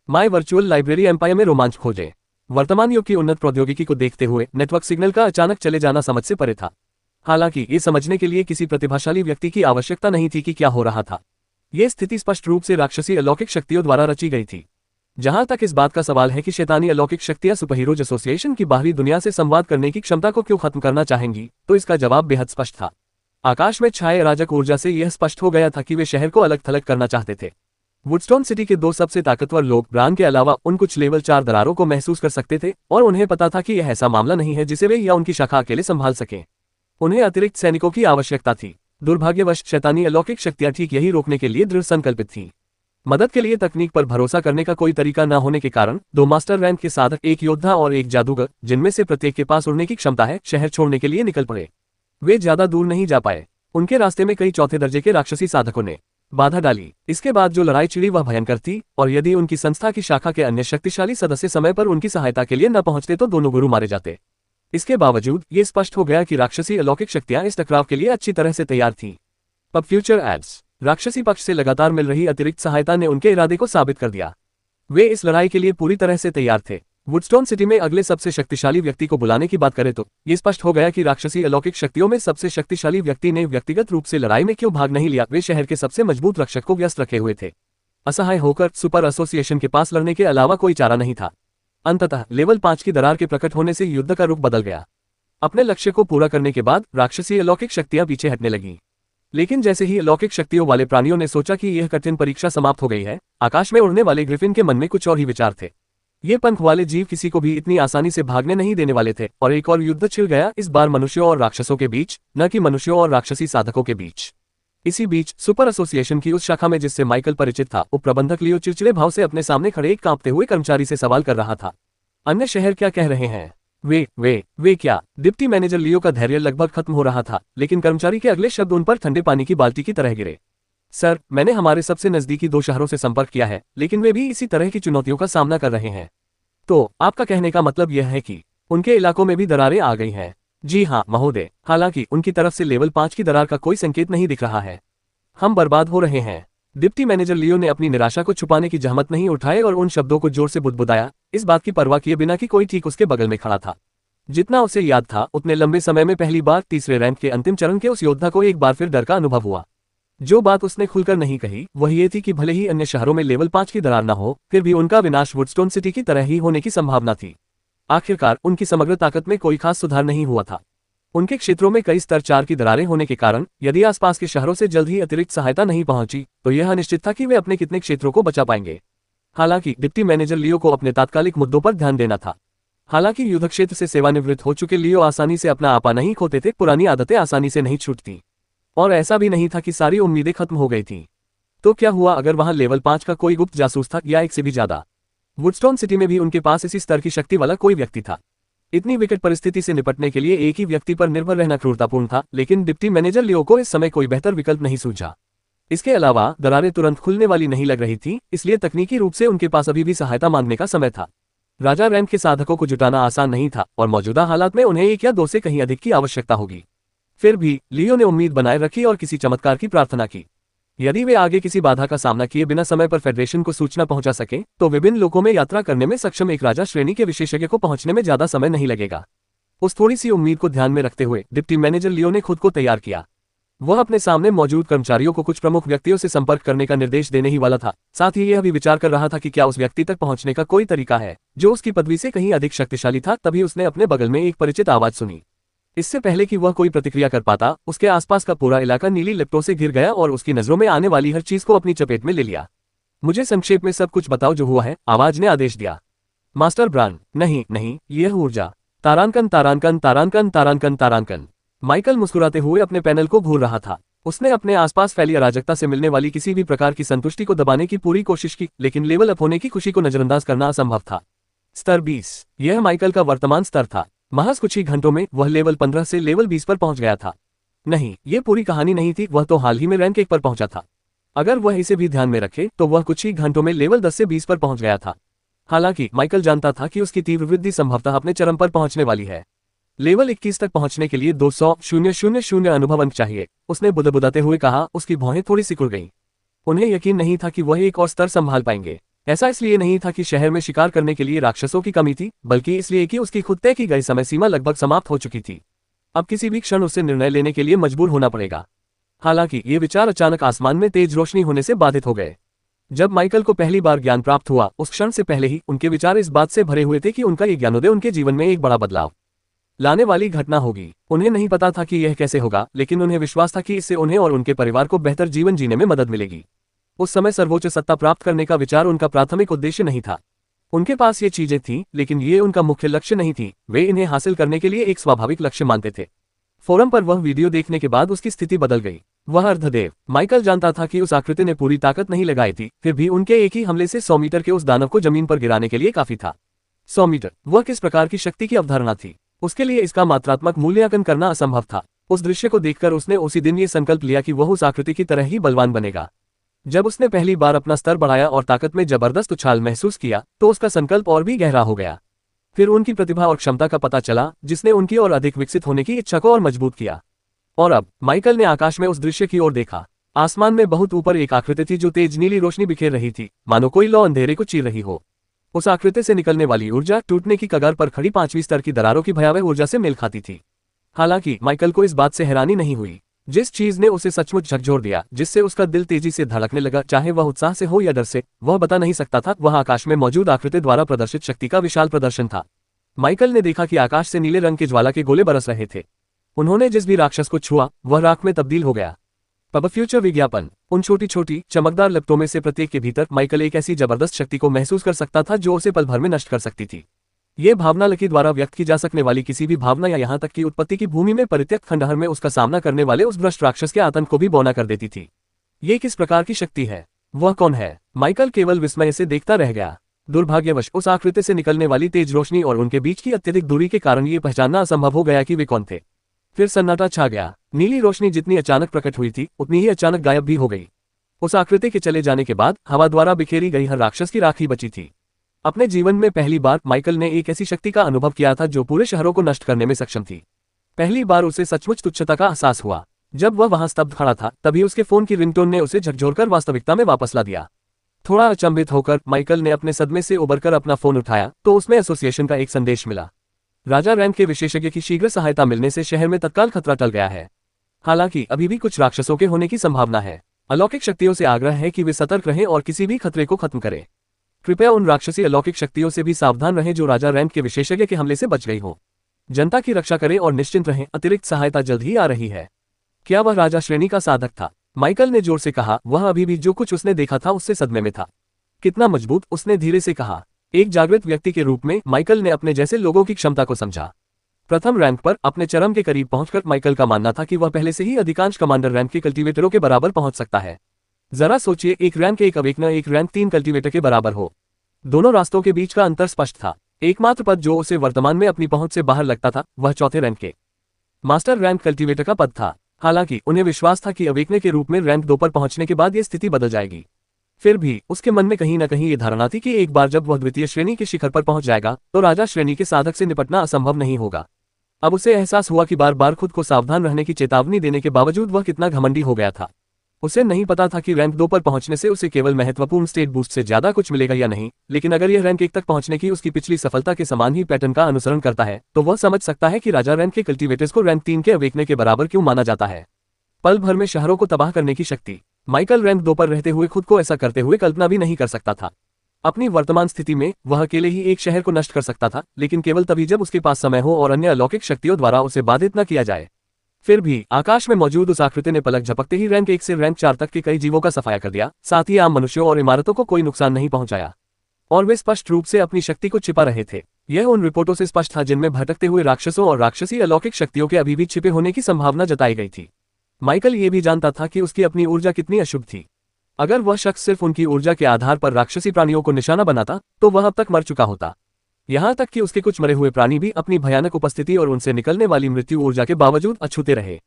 माय वर्चुअल लाइब्रेरी एम्पायर में रोमांच खोजें। वर्तमान युग की उन्नत प्रौद्योगिकी को देखते हुए नेटवर्क सिग्नल का अचानक चले जाना समझ से परे था। हालांकि ये समझने के लिए किसी प्रतिभाशाली व्यक्ति की आवश्यकता नहीं थी कि क्या हो रहा था। यह स्थिति स्पष्ट रूप से राक्षसी अलौकिक शक्तियों द्वारा रची गई थी। जहां तक इस बात का सवाल है कि शैतानी अलौकिक शक्तियां सुपरहीरोज एसोसिएशन की बाहरी दुनिया से संवाद करने की क्षमता को क्यों खत्म करना चाहेंगी, तो इसका जवाब बेहद स्पष्ट था। आकाश में छाए अराजक ऊर्जा से यह स्पष्ट हो गया था कि वे शहर को अलग थलग करना चाहते थे। वुडस्टोन सिटी के 2 सबसे ताकतवर लोग, ब्रान के अलावा उन कुछ लेवल 4 दरारों को महसूस कर सकते थे, और उन्हें पता था कि यह ऐसा मामला नहीं है जिसे वे या उनकी शाखा अकेले संभाल सकें। उन्हें अतिरिक्त सैनिकों की आवश्यकता थी। दुर्भाग्यवश शैतानी अलौकिक शक्तियां ठीक यही रोकने के लिए दृढ़ संकल्पित थीं। मदद के लिए तकनीक पर भरोसा करने का कोई तरीका न होने के कारण 2 मास्टर रैंक के साधक, एक योद्धा और एक जादूगर, जिनमें से प्रत्येक के पास उड़ने की क्षमता है, शहर छोड़ने के लिए निकल पड़े। वे ज्यादा दूर नहीं जा पाए। उनके रास्ते में कई चौथे दर्जे के राक्षसी साधकों ने बाधा डाली। इसके बाद जो लड़ाई छिड़ी वह भयंकर थी, और यदि उनकी संस्था की शाखा के अन्य शक्तिशाली सदस्य समय पर उनकी सहायता के लिए न पहुंचते तो दोनों गुरु मारे जाते। इसके बावजूद ये स्पष्ट हो गया कि राक्षसी अलौकिक शक्तियां इस टकराव के लिए अच्छी तरह से तैयार थीं। Pub future ads. राक्षसी पक्ष से लगातार मिल रही अतिरिक्त सहायता ने उनके इरादे को साबित कर दिया। वे इस लड़ाई के लिए पूरी तरह से तैयार थे। वुडस्टोन सिटी में अगले सबसे शक्तिशाली व्यक्ति को बुलाने की बात करें तो ये स्पष्ट हो गया कि राक्षसी अलौकिक शक्तियों में सबसे शक्तिशाली व्यक्ति ने व्यक्तिगत रूप से लड़ाई में क्यों भाग नहीं लिया। वे शहर के सबसे मजबूत रक्षक को व्यस्त रखे हुए थे। असहाय होकर सुपर एसोसिएशन के पास लड़ने के अलावा कोई चारा नहीं था। अंततः लेवल 5 की दरार के प्रकट होने से युद्ध का रुख बदल गया। अपने लक्ष्य को पूरा करने के बाद राक्षसी अलौकिक शक्तियां पीछे हटने लगीं। लेकिन जैसे ही अलौकिक शक्तियों वाले प्राणियों ने सोचा कि यह कठिन परीक्षा समाप्त हो गई है, आकाश में उड़ने वाले ग्रिफिन के मन में कुछ और ही विचार थे। ये पंख वाले जीव किसी को भी इतनी आसानी से भागने नहीं देने वाले थे, और एक और युद्ध छिड़ गया, इस बार मनुष्यों और राक्षसों के बीच, न कि मनुष्यों और राक्षसी साधकों के बीच। इसी बीच सुपर एसोसिएशन की उस शाखा में जिससे माइकल परिचित था, उप प्रबंधक लियो चिड़चिड़े भाव से अपने सामने खड़े एक कांपते हुए कर्मचारी से सवाल कर रहा था। अन्य शहर क्या कह रहे हैं? वे क्या? डिप्टी मैनेजर लियो का धैर्य लगभग खत्म हो रहा था, लेकिन कर्मचारी के अगले शब्द उन पर ठंडे पानी की बाल्टी की तरह गिरे। सर, मैंने हमारे सबसे नजदीकी 2 शहरों से संपर्क किया है, लेकिन वे भी इसी तरह की चुनौतियों का सामना कर रहे हैं। तो आपका कहने का मतलब यह है कि उनके इलाकों में भी दरारें आ गई हैं? जी हाँ महोदय, हालांकि उनकी तरफ से लेवल 5 की दरार का कोई संकेत नहीं दिख रहा है। हम बर्बाद हो रहे हैं। डिप्टी मैनेजर लियो ने अपनी निराशा को छुपाने की जहमत नहीं उठाई और उन शब्दों को जोर से बुदबुदाया, इस बात की परवाह किए बिना कि कोई ठीक उसके बगल में खड़ा था। जितना उसे याद था, उतने लंबे समय में पहली बार तीसरे रैंक के अंतिम चरण के उस योद्धा को एक बार फिर डर का अनुभव हुआ। जो बात उसने खुलकर नहीं कही वह ये थी कि भले ही अन्य शहरों में लेवल 5 की दरार न हो, फिर भी उनका विनाश वुडस्टोन सिटी की तरह ही होने की संभावना थी। आखिरकार उनकी समग्र ताकत में कोई खास सुधार नहीं हुआ था। उनके क्षेत्रों में कई स्तर 4 की दरारें होने के कारण यदि आसपास के शहरों से जल्द ही अतिरिक्त सहायता नहीं पहुंची तो यह अनिश्चित था कि वे अपने कितने क्षेत्रों को बचा पाएंगे। हालांकि डिप्टी मैनेजर लियो को अपने तात्कालिक मुद्दों पर ध्यान देना था। हालांकि युद्ध क्षेत्र से सेवानिवृत्त हो चुके लियो आसानी से अपना आपा नहीं खोते थे, पुरानी आदतें आसानी से नहीं छूटती, और ऐसा भी नहीं था कि सारी उम्मीदें खत्म हो गई थीं। तो क्या हुआ अगर वहां लेवल 5 का कोई गुप्त जासूस था, या एक से भी ज्यादा? वुडस्टोन सिटी में भी उनके पास इसी स्तर की शक्ति वाला कोई व्यक्ति था। इतनी विकट परिस्थिति से निपटने के लिए एक ही व्यक्ति पर निर्भर रहना क्रूरतापूर्ण था, लेकिन डिप्टी मैनेजर लियो को इस समय कोई बेहतर विकल्प नहीं सूझा। इसके अलावा दरारें तुरंत खुलने वाली नहीं लग रही थी, इसलिए तकनीकी रूप से उनके पास अभी भी सहायता मांगने का समय था। राजा रैंक के साधकों को जुटाना आसान नहीं था, और मौजूदा हालात में उन्हें 1 या 2 से कहीं अधिक की आवश्यकता होगी। फिर भी लियो ने उम्मीद बनाए रखी और किसी चमत्कार की प्रार्थना की। यदि वे आगे किसी बाधा का सामना किए बिना समय पर फेडरेशन को सूचना पहुंचा सके तो विभिन्न लोकों में यात्रा करने में सक्षम एक राजा श्रेणी के विशेषज्ञ को पहुंचने में ज्यादा समय नहीं लगेगा। उस थोड़ी सी उम्मीद को ध्यान में रखते हुए डिप्टी मैनेजर लियो ने खुद को तैयार किया। वह अपने सामने मौजूद कर्मचारियों को कुछ प्रमुख व्यक्तियों से संपर्क करने का निर्देश देने ही वाला था। साथ ही यह भी विचार कर रहा था कि क्या उस व्यक्ति तक पहुंचने का कोई तरीका है जो उसकी पदवी से कहीं अधिक शक्तिशाली था। तभी उसने अपने बगल में एक परिचित आवाज सुनी। इससे पहले कि वह कोई प्रतिक्रिया कर पाता, उसके आसपास का पूरा इलाका नीली लिपटों से घिर गया और उसकी नजरों में आने वाली हर चीज को अपनी चपेट में ले लिया। मुझे संक्षेप में सब कुछ बताओ जो हुआ है, आवाज ने आदेश दिया। मास्टर ब्रांड, नहीं, यह ऊर्जा। तारांकन तारांकन तारांकन तारांकन तारांकन। माइकल मुस्कुराते हुए अपने पैनल को घूर रहा था। उसने अपने आसपास फैली अराजकता से मिलने वाली किसी भी प्रकार की संतुष्टि को दबाने की पूरी कोशिश की, लेकिन लेवल अप होने की खुशी को नजरअंदाज करना असंभव था। स्तर 20, यह माइकल का वर्तमान स्तर था। महज कुछ ही घंटों में वह लेवल 15 से लेवल 20 पर पहुंच गया था। नहीं, ये पूरी कहानी नहीं थी, वह तो हाल ही में रैंक 1 पर पहुंचा था। अगर वह इसे भी ध्यान में रखे तो वह कुछ ही घंटों में लेवल 10 से 20 पर पहुंच गया था। हालांकि माइकल जानता था कि उसकी तीव्र वृद्धि संभवतः अपने चरम पर पहुंचने वाली है। लेवल 21 तक पहुंचने के लिए 200,000 अनुभव अंक चाहिए, उसने बुदबुदाते हुए कहा। उसकी भौहें थोड़ी सिकुड़ गईं। उन्हें यकीन नहीं था कि वह एक और स्तर संभाल पाएंगे। ऐसा इसलिए नहीं था कि शहर में शिकार करने के लिए राक्षसों की कमी थी, बल्कि इसलिए कि उसकी खुद तय की गई समय सीमा लगभग समाप्त हो चुकी थी। अब किसी भी क्षण उसे निर्णय लेने के लिए मजबूर होना पड़ेगा। हालांकि ये विचार अचानक आसमान में तेज रोशनी होने से बाधित हो गए। जब माइकल को पहली बार ज्ञान प्राप्त हुआ, उस क्षण से पहले ही उनके विचार इस बात से भरे हुए थे कि उनका ये ज्ञानोदय उनके जीवन में एक बड़ा बदलाव लाने वाली घटना होगी। उन्हें नहीं पता था कि यह कैसे होगा, लेकिन उन्हें विश्वास था कि इससे उन्हें और उनके परिवार को बेहतर जीवन जीने में मदद मिलेगी। उस समय सर्वोच्च सत्ता प्राप्त करने का विचार उनका प्राथमिक उद्देश्य नहीं था। उनके पास ये चीजें थीं, लेकिन ये उनका मुख्य लक्ष्य नहीं थी। वे इन्हें हासिल करने के लिए एक स्वाभाविक लक्ष्य मानते थे। फोरम पर वह वीडियो देखने के बाद उसकी स्थिति बदल गई। वह अर्धदेव। माइकल जानता था कि उस आकृति ने पूरी ताकत नहीं लगाई थी, फिर भी उनके एक ही हमले से 100 मीटर के उस दानव को जमीन पर गिराने के लिए काफी था। 100 मीटर, वह किस प्रकार की शक्ति की अवधारणा थी? उसके लिए इसका मात्रात्मक मूल्यांकन करना असंभव था। उस दृश्य को देखकर उसने उसी दिन ये संकल्प लिया कि वह उस आकृति की तरह ही बलवान बनेगा। जब उसने पहली बार अपना स्तर बढ़ाया और ताकत में जबरदस्त उछाल महसूस किया, तो उसका संकल्प और भी गहरा हो गया। फिर उनकी प्रतिभा और क्षमता का पता चला, जिसने उनकी और अधिक विकसित होने की इच्छा को और मजबूत किया। और अब माइकल ने आकाश में उस दृश्य की ओर देखा। आसमान में बहुत ऊपर एक आकृति थी जो तेज नीली रोशनी बिखेर रही थी, मानो कोई लौ अंधेरे को चीर रही हो। उस आकृति से निकलने वाली ऊर्जा टूटने की कगार पर खड़ी 5वीं स्तर की दरारों की भयावह ऊर्जा से मेल खाती थी। हालांकि माइकल को इस बात से हैरानी नहीं हुई। जिस चीज ने उसे सचमुच झकझोर दिया, जिससे उसका दिल तेजी से धड़कने लगा, चाहे वह उत्साह से हो या डर से, वह बता नहीं सकता था। वह आकाश में मौजूद आकृति द्वारा प्रदर्शित शक्ति का विशाल प्रदर्शन था। माइकल ने देखा कि आकाश से नीले रंग के ज्वाला के गोले बरस रहे थे। उन्होंने जिस भी राक्षस को छुआ, वह राख में तब्दील हो गया। पब फ्यूचर विज्ञापन। उन छोटी छोटी चमकदार लिपटों में से प्रत्येक के भीतर माइकल एक ऐसी जबरदस्त शक्ति को महसूस कर सकता था जो उसे पल भर में नष्ट कर सकती थी। ये भावना लकी द्वारा व्यक्त की जा सकने वाली किसी भी भावना या यहाँ तक कि उत्पत्ति की भूमि में परित्यक्त खंडहर में उसका सामना करने वाले उस भ्रष्ट राक्षस के आतंक को भी बौना कर देती थी। ये किस प्रकार की शक्ति है? वह कौन है? माइकल केवल विस्मय से देखता रह गया। दुर्भाग्यवश उस आकृति से निकलने वाली तेज रोशनी और उनके बीच की अत्यधिक दूरी के कारण ये पहचानना असंभव हो गया कि वे कौन थे। फिर सन्नाटा छा गया। नीली रोशनी जितनी अचानक प्रकट हुई थी, उतनी ही अचानक गायब भी हो गई। उस आकृति के चले जाने के बाद हवा द्वारा बिखेरी गई हर राक्षस की राख ही बची थी। अपने जीवन में पहली बार माइकल ने एक ऐसी शक्ति का अनुभव किया था जो पूरे शहरों को नष्ट करने में सक्षम थी। पहली बार उसे सचमुच तुच्छता का एहसास हुआ। जब वह वहां स्तब्ध खड़ा था, तभी उसके फोन की रिंगटोन ने उसे झकझोरकर वास्तविकता में वापस ला दिया। थोड़ा अचंभित होकर माइकल ने अपने सदमे से उबरकर अपना फोन उठाया तो उसमें एसोसिएशन का एक संदेश मिला। राजा रैंक के विशेषज्ञ की शीघ्र सहायता मिलने से शहर में तत्काल खतरा टल गया है। हालांकि अभी भी कुछ राक्षसों के होने की संभावना है। अलौकिक शक्तियों से आग्रह है कि वे सतर्क रहें और किसी भी खतरे को खत्म करें। कृपया उन राक्षसी अलौकिक शक्तियों से भी सावधान रहें जो राजा रैंक के विशेषज्ञ के हमले से बच गई हो। जनता की रक्षा करें और निश्चिंत रहें, अतिरिक्त सहायता जल्द ही आ रही है। क्या वह राजा श्रेणी का साधक था? माइकल ने जोर से कहा। वह अभी भी जो कुछ उसने देखा था उससे सदमे में था। कितना मजबूत, उसने धीरे से कहा। एक जागृत व्यक्ति के रूप में माइकल ने अपने जैसे लोगों की क्षमता को समझा। प्रथम रैंक पर अपने चरम के करीब पहुंचकर माइकल का मानना था कि वह पहले से ही अधिकांश कमांडर रैंक के कल्टीवेटरों के बराबर पहुंच सकता है। जरा सोचिए, एक रैंक एक अवेकनर एक रैंक 3 कल्टीवेटर के बराबर हो। दोनों रास्तों के बीच का अंतर स्पष्ट था। एकमात्र पद जो उसे वर्तमान में अपनी पहुंच से बाहर लगता था वह चौथे रैंक के मास्टर रैंक कल्टीवेटर का पद था। हालांकि उन्हें विश्वास था कि अवेकनर के रूप में रैंक 2 पर पहुंचने के बाद यह स्थिति बदल जाएगी। फिर भी उसके मन में कहीं न कहीं ये धारणा थी कि एक बार जब वह द्वितीय श्रेणी के शिखर पर पहुंच जाएगा तो राजा श्रेणी के साधक से निपटना असंभव नहीं होगा। अब उसे एहसास हुआ कि बार बार खुद को सावधान रहने की चेतावनी देने के बावजूद वह कितना घमंडी हो गया था। उसे नहीं पता था कि रैंक 2 पर पहुंचने से उसे केवल महत्वपूर्ण स्टेट बूस्ट से ज्यादा कुछ मिलेगा या नहीं, लेकिन अगर यह रैंक 1 तक पहुंचने की उसकी पिछली सफलता के समान ही पैटर्न का अनुसरण करता है तो वह समझ सकता है कि राजा रैंक के कल्टीवेटर्स को रैंक 3 के अवेकने के बराबर क्यों माना जाता है। पल भर में शहरों को तबाह करने की शक्ति। माइकल रैंक 2 पर रहते हुए खुद को ऐसा करते हुए कल्पना भी नहीं कर सकता था। अपनी वर्तमान स्थिति में वह अकेले ही एक शहर को नष्ट कर सकता था, लेकिन केवल तभी जब उसके पास समय हो और अन्य अलौकिक शक्तियों द्वारा उसे बाधित न किया जाए। फिर भी आकाश में मौजूद उस आकृति ने पलक झपकते ही रैंक 1 से रैंक 4 तक के कई जीवों का सफाया कर दिया, साथ ही आम मनुष्यों और इमारतों को कोई नुकसान नहीं पहुंचाया। और वे स्पष्ट रूप से अपनी शक्ति को छिपा रहे थे। यह उन रिपोर्टों से स्पष्ट था जिनमें भटकते हुए राक्षसों और राक्षसी अलौकिक शक्तियों के अभी भी छिपे होने की संभावना जताई गई थी। माइकल ये भी जानता था कि उसकी अपनी ऊर्जा कितनी अशुभ थी। अगर वह शख्स सिर्फ उनकी ऊर्जा के आधार पर राक्षसी प्राणियों को निशाना बनाता तो वह अब तक मर चुका होता। यहाँ तक कि उसके कुछ मरे हुए प्राणी भी अपनी भयानक उपस्थिति और उनसे निकलने वाली मृत्यु ऊर्जा के बावजूद अछूते रहे।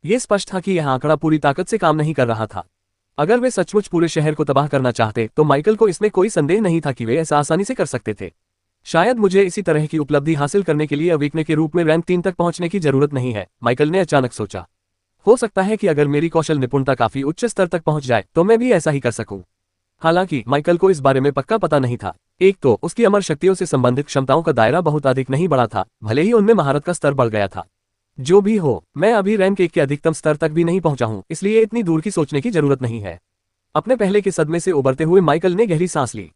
ये स्पष्ट था कि यह आंकड़ा पूरी ताकत से काम नहीं कर रहा था। अगर वे सचमुच पूरे शहर को तबाह करना चाहते तो माइकल को इसमें कोई संदेह नहीं था कि वे ऐसा आसानी से कर सकते थे। शायद मुझे इसी तरह की उपलब्धि हासिल करने के लिए अवेकने के रूप में रैंक 3 तक पहुंचने की जरूरत नहीं है, माइकल ने अचानक सोचा। हो सकता है कि अगर मेरी कौशल निपुणता काफी उच्च स्तर तक पहुंच जाए तो मैं भी ऐसा ही कर सकूं। हालांकि माइकल को इस बारे में पक्का पता नहीं था। एक तो उसकी अमर शक्तियों से संबंधित क्षमताओं का दायरा बहुत अधिक नहीं बढ़ा था, भले ही उनमें महारत का स्तर बढ़ गया था। जो भी हो, मैं अभी रैंक 1 के अधिकतम स्तर तक भी नहीं पहुंचा हूं, इसलिए इतनी दूर की सोचने की जरूरत नहीं है। अपने पहले के सदमे से उबरते हुए माइकल ने गहरी सांस ली।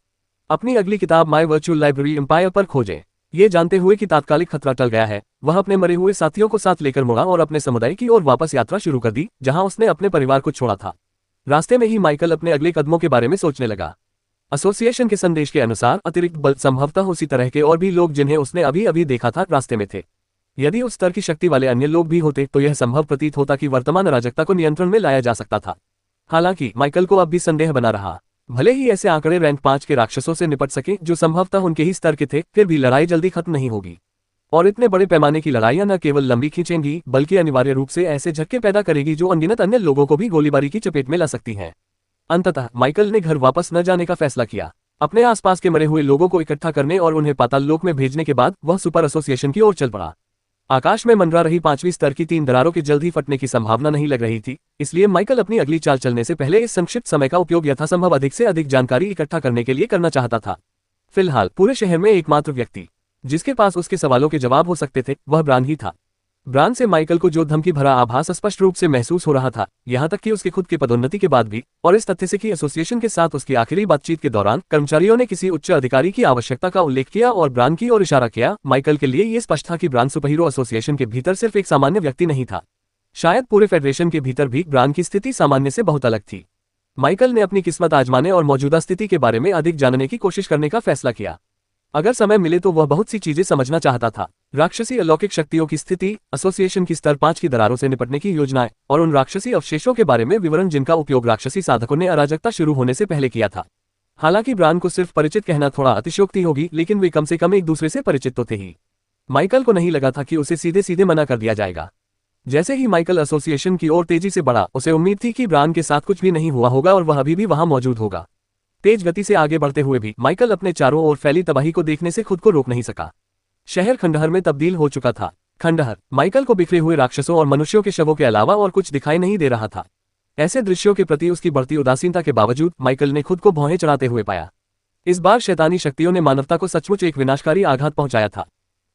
अपनी अगली किताब माई वर्चुअल लाइब्रेरी एम्पायर पर खोजें। ये जानते हुए कि तात्कालिक खतरा टल गया है, वह अपने मरे हुए साथियों को साथ लेकर मुड़ा और अपने समुदाय की ओर वापस यात्रा शुरू कर दी जहां उसने अपने परिवार को छोड़ा था। रास्ते में ही माइकल अपने अगले कदमों के बारे में सोचने लगा। एसोसिएशन के संदेश के अनुसार अतिरिक्त बल संभवतः उसी तरह के और भी लोग जिन्हें उसने अभी अभी देखा था रास्ते में थे। यदि उस स्तर की शक्ति वाले अन्य लोग भी होते तो यह संभव प्रतीत होता कि वर्तमान अराजकता को नियंत्रण में लाया जा सकता था। हालांकि माइकल को अब भी संदेह बना रहा। भले ही ऐसे आंकड़े रैंक 5 के राक्षसों से निपट सके जो संभवतः उनके ही स्तर के थे, फिर भी लड़ाई जल्दी खत्म नहीं होगी। और इतने बड़े पैमाने की लड़ाइयां न केवल लंबी खींचेंगी बल्कि अनिवार्य रूप से ऐसे झटके पैदा करेगी जो अनगिनत अन्य लोगों को भी गोलीबारी की चपेट में ला सकती हैं। अंततः माइकल ने घर वापस न जाने का फैसला किया। अपने आसपास के मरे हुए लोगों को इकट्ठा करने और उन्हें पाताल लोक में भेजने के बाद वह सुपर एसोसिएशन की ओर चल पड़ा। आकाश में मंडरा रही 5वीं स्तर की 3 दरारों के जल्द ही फटने की संभावना नहीं लग रही थी, इसलिए माइकल अपनी अगली चाल चलने से पहले इस संक्षिप्त समय का उपयोग यथासंभव अधिक से अधिक जानकारी इकट्ठा करने के लिए करना चाहता था। फिलहाल पूरे शहर में एकमात्र व्यक्ति जिसके पास उसके सवालों के जवाब हो सकते थे वह ब्रान ही था। ब्रान से माइकल को जो धमकी भरा आभास स्पष्ट रूप से महसूस हो रहा था, यहाँ तक कि उसके खुद के पदोन्नति के बाद भी, और इस तथ्य से कि एसोसिएशन के साथ उसकी आखिरी बातचीत के दौरान कर्मचारियों ने किसी उच्च अधिकारी की आवश्यकता का उल्लेख किया और ब्रान की ओर इशारा किया। माइकल के लिए यह स्पष्ट था कि ब्रान सुपरहीरो एसोसिएशन के भीतर सिर्फ एक सामान्य व्यक्ति नहीं था, शायद पूरे फेडरेशन के भीतर भी ब्रान की स्थिति सामान्य से बहुत अलग थी। माइकल ने अपनी किस्मत आजमाने और मौजूदा स्थिति के बारे में अधिक जानने की कोशिश करने का फैसला किया। अगर समय मिले तो वह बहुत सी चीजें समझना चाहता था। राक्षसी अलौकिक शक्तियों की स्थिति, एसोसिएशन की स्तर 5 की दरारों से निपटने की योजनाएं और उन राक्षसी अवशेषों के बारे में विवरण जिनका उपयोग राक्षसी साधकों ने अराजकता शुरू होने से पहले किया था। हालांकि ब्रान को सिर्फ परिचित कहना थोड़ा अतिशयोक्ति होगी, लेकिन वे कम से कम एक दूसरे से परिचित तो थे ही। माइकल को नहीं लगा था कि उसे सीधे सीधे मना कर दिया जाएगा। जैसे ही माइकल एसोसिएशन की ओर तेजी से बढ़ा, उसे उम्मीद थी कि ब्रान के साथ कुछ भी नहीं हुआ होगा और वह अभी भी वहां मौजूद होगा। तेज गति से आगे बढ़ते हुए भी माइकल अपने चारों ओर फैली तबाही को देखने से खुद को रोक नहीं सका। शहर खंडहर में तब्दील हो चुका था। खंडहर माइकल को बिखरे हुए राक्षसों और मनुष्यों के शवों के अलावा और कुछ दिखाई नहीं दे रहा था। ऐसे दृश्यों के प्रति उसकी बढ़ती उदासीनता के बावजूद माइकल ने खुद को भौहें चढ़ाते हुए पाया। इस बार शैतानी शक्तियों ने मानवता को सचमुच एक विनाशकारी आघात पहुंचाया था।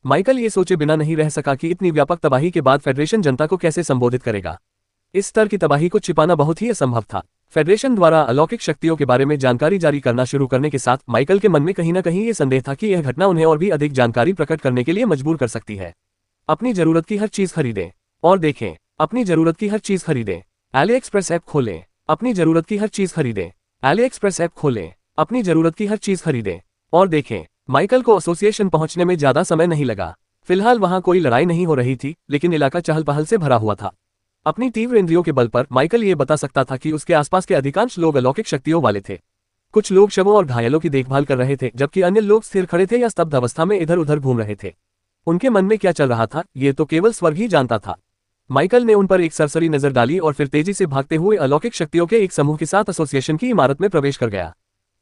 माइकल ये सोचे बिना नहीं रह सका कि इतनी व्यापक तबाही के बाद फेडरेशन जनता को कैसे संबोधित करेगा। इस स्तर की तबाही को छिपाना बहुत ही असंभव था। फेडरेशन द्वारा अलौकिक शक्तियों के बारे में जानकारी जारी करना शुरू करने के साथ माइकल के मन में कहीं न कहीं ये संदेह था कि यह घटना उन्हें और भी अधिक जानकारी प्रकट करने के लिए मजबूर कर सकती है। अपनी जरूरत की हर चीज खरीदें और देखें। अपनी जरूरत की हर चीज खरीदें। AliExpress ऐप खोलें। अपनी जरूरत की हर चीज खरीदें। AliExpress ऐप खोलें। अपनी जरूरत की हर चीज खरीदें और देखें। माइकल को एसोसिएशन पहुंचने में ज्यादा समय नहीं लगा। फिलहाल वहां कोई लड़ाई नहीं हो रही थी, लेकिन इलाका चहल पहल से भरा हुआ था। अपनी तीव्र इंद्रियों के बल पर माइकल ये बता सकता था कि उसके आसपास के अधिकांश लोग अलौकिक शक्तियों वाले थे। कुछ लोग शवों और घायलों की देखभाल कर रहे थे, जबकि अन्य लोग स्थिर खड़े थे या स्तब्ध अवस्था में इधर उधर घूम रहे थे। उनके मन में क्या चल रहा था, ये तो केवल स्वर्ग ही जानता था। माइकल ने उन पर एक सरसरी नजर डाली और फिर तेजी से भागते हुए अलौकिक शक्तियों के एक समूह के साथ एसोसिएशन की इमारत में प्रवेश कर गया।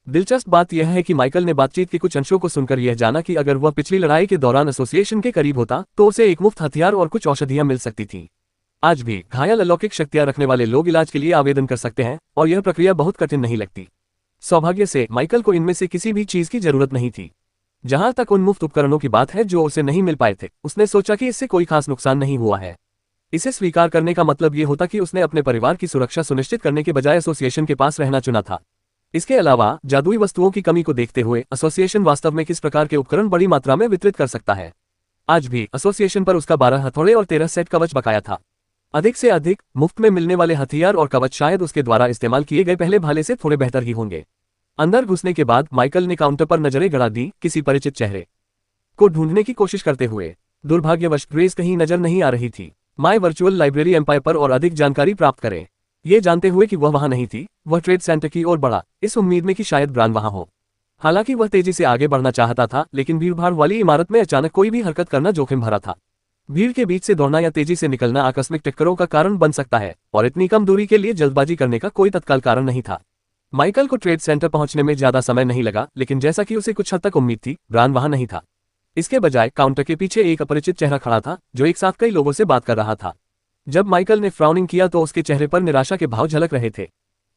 दिलचस्प बात यह है कि माइकल ने बातचीत के कुछ अंशों को सुनकर यह जाना कि अगर वह पिछली लड़ाई के दौरान एसोसिएशन के करीब होता तो उसे एक मुफ्त हथियार और कुछ औषधियां मिल सकती थीं। आज भी घायल अलौकिक शक्तियां रखने वाले लोग इलाज के लिए आवेदन कर सकते हैं और यह प्रक्रिया बहुत कठिन नहीं लगती। सौभाग्य से माइकल को इनमें से किसी भी चीज की जरूरत नहीं थी। जहां तक उन मुफ्त उपकरणों की बात है जो उसे नहीं मिल पाए थे, उसने सोचा कि इससे कोई खास नुकसान नहीं हुआ है। इसे स्वीकार करने का मतलब ये होता कि उसने अपने परिवार की सुरक्षा सुनिश्चित करने के बजाय एसोसिएशन के पास रहना चुना था। इसके अलावा जादुई वस्तुओं की कमी को देखते हुए एसोसिएशन वास्तव में किस प्रकार के उपकरण बड़ी मात्रा में वितरित कर सकता है। आज भी एसोसिएशन पर उसका 12 हथौड़े और 13 सेट कवच बकाया था। अधिक से अधिक मुफ्त में मिलने वाले हथियार और कवच शायद उसके द्वारा इस्तेमाल किए गए पहले भाले से थोड़े बेहतर ही होंगे। अंदर घुसने के बाद माइकल ने काउंटर पर नजरें गड़ा दी, किसी परिचित चेहरे को ढूंढने की कोशिश करते हुए। दुर्भाग्यवश ग्रेस कहीं नजर नहीं आ रही थी। माय वर्चुअल लाइब्रेरी एम्पायर पर और अधिक जानकारी प्राप्त करें। ये जानते हुए कि वह वहां नहीं थी, वह ट्रेड सेंटर की ओर बढ़ा, इस उम्मीद में कि शायद ब्रान वहां हो। हालांकि वह तेजी से आगे बढ़ना चाहता था, लेकिन भीड़भाड़ वाली इमारत में अचानक कोई भी हरकत करना जोखिम भरा था। भीड़ के बीच से दौड़ना या तेजी से निकलना आकस्मिक टक्करों का कारण बन सकता है, और इतनी कम दूरी के लिए जल्दबाजी करने का कोई तत्काल कारण नहीं था। माइकल को ट्रेड सेंटर पहुंचने में ज्यादा समय नहीं लगा, लेकिन जैसा कि उसे कुछ हद तक उम्मीद थी, ब्रान वहां नहीं था। इसके बजाय काउंटर के पीछे एक अपरिचित चेहरा खड़ा था, जो एक साथ कई लोगों से बात कर रहा था। जब माइकल ने फ्राउनिंग किया तो उसके चेहरे पर निराशा के भाव झलक रहे थे।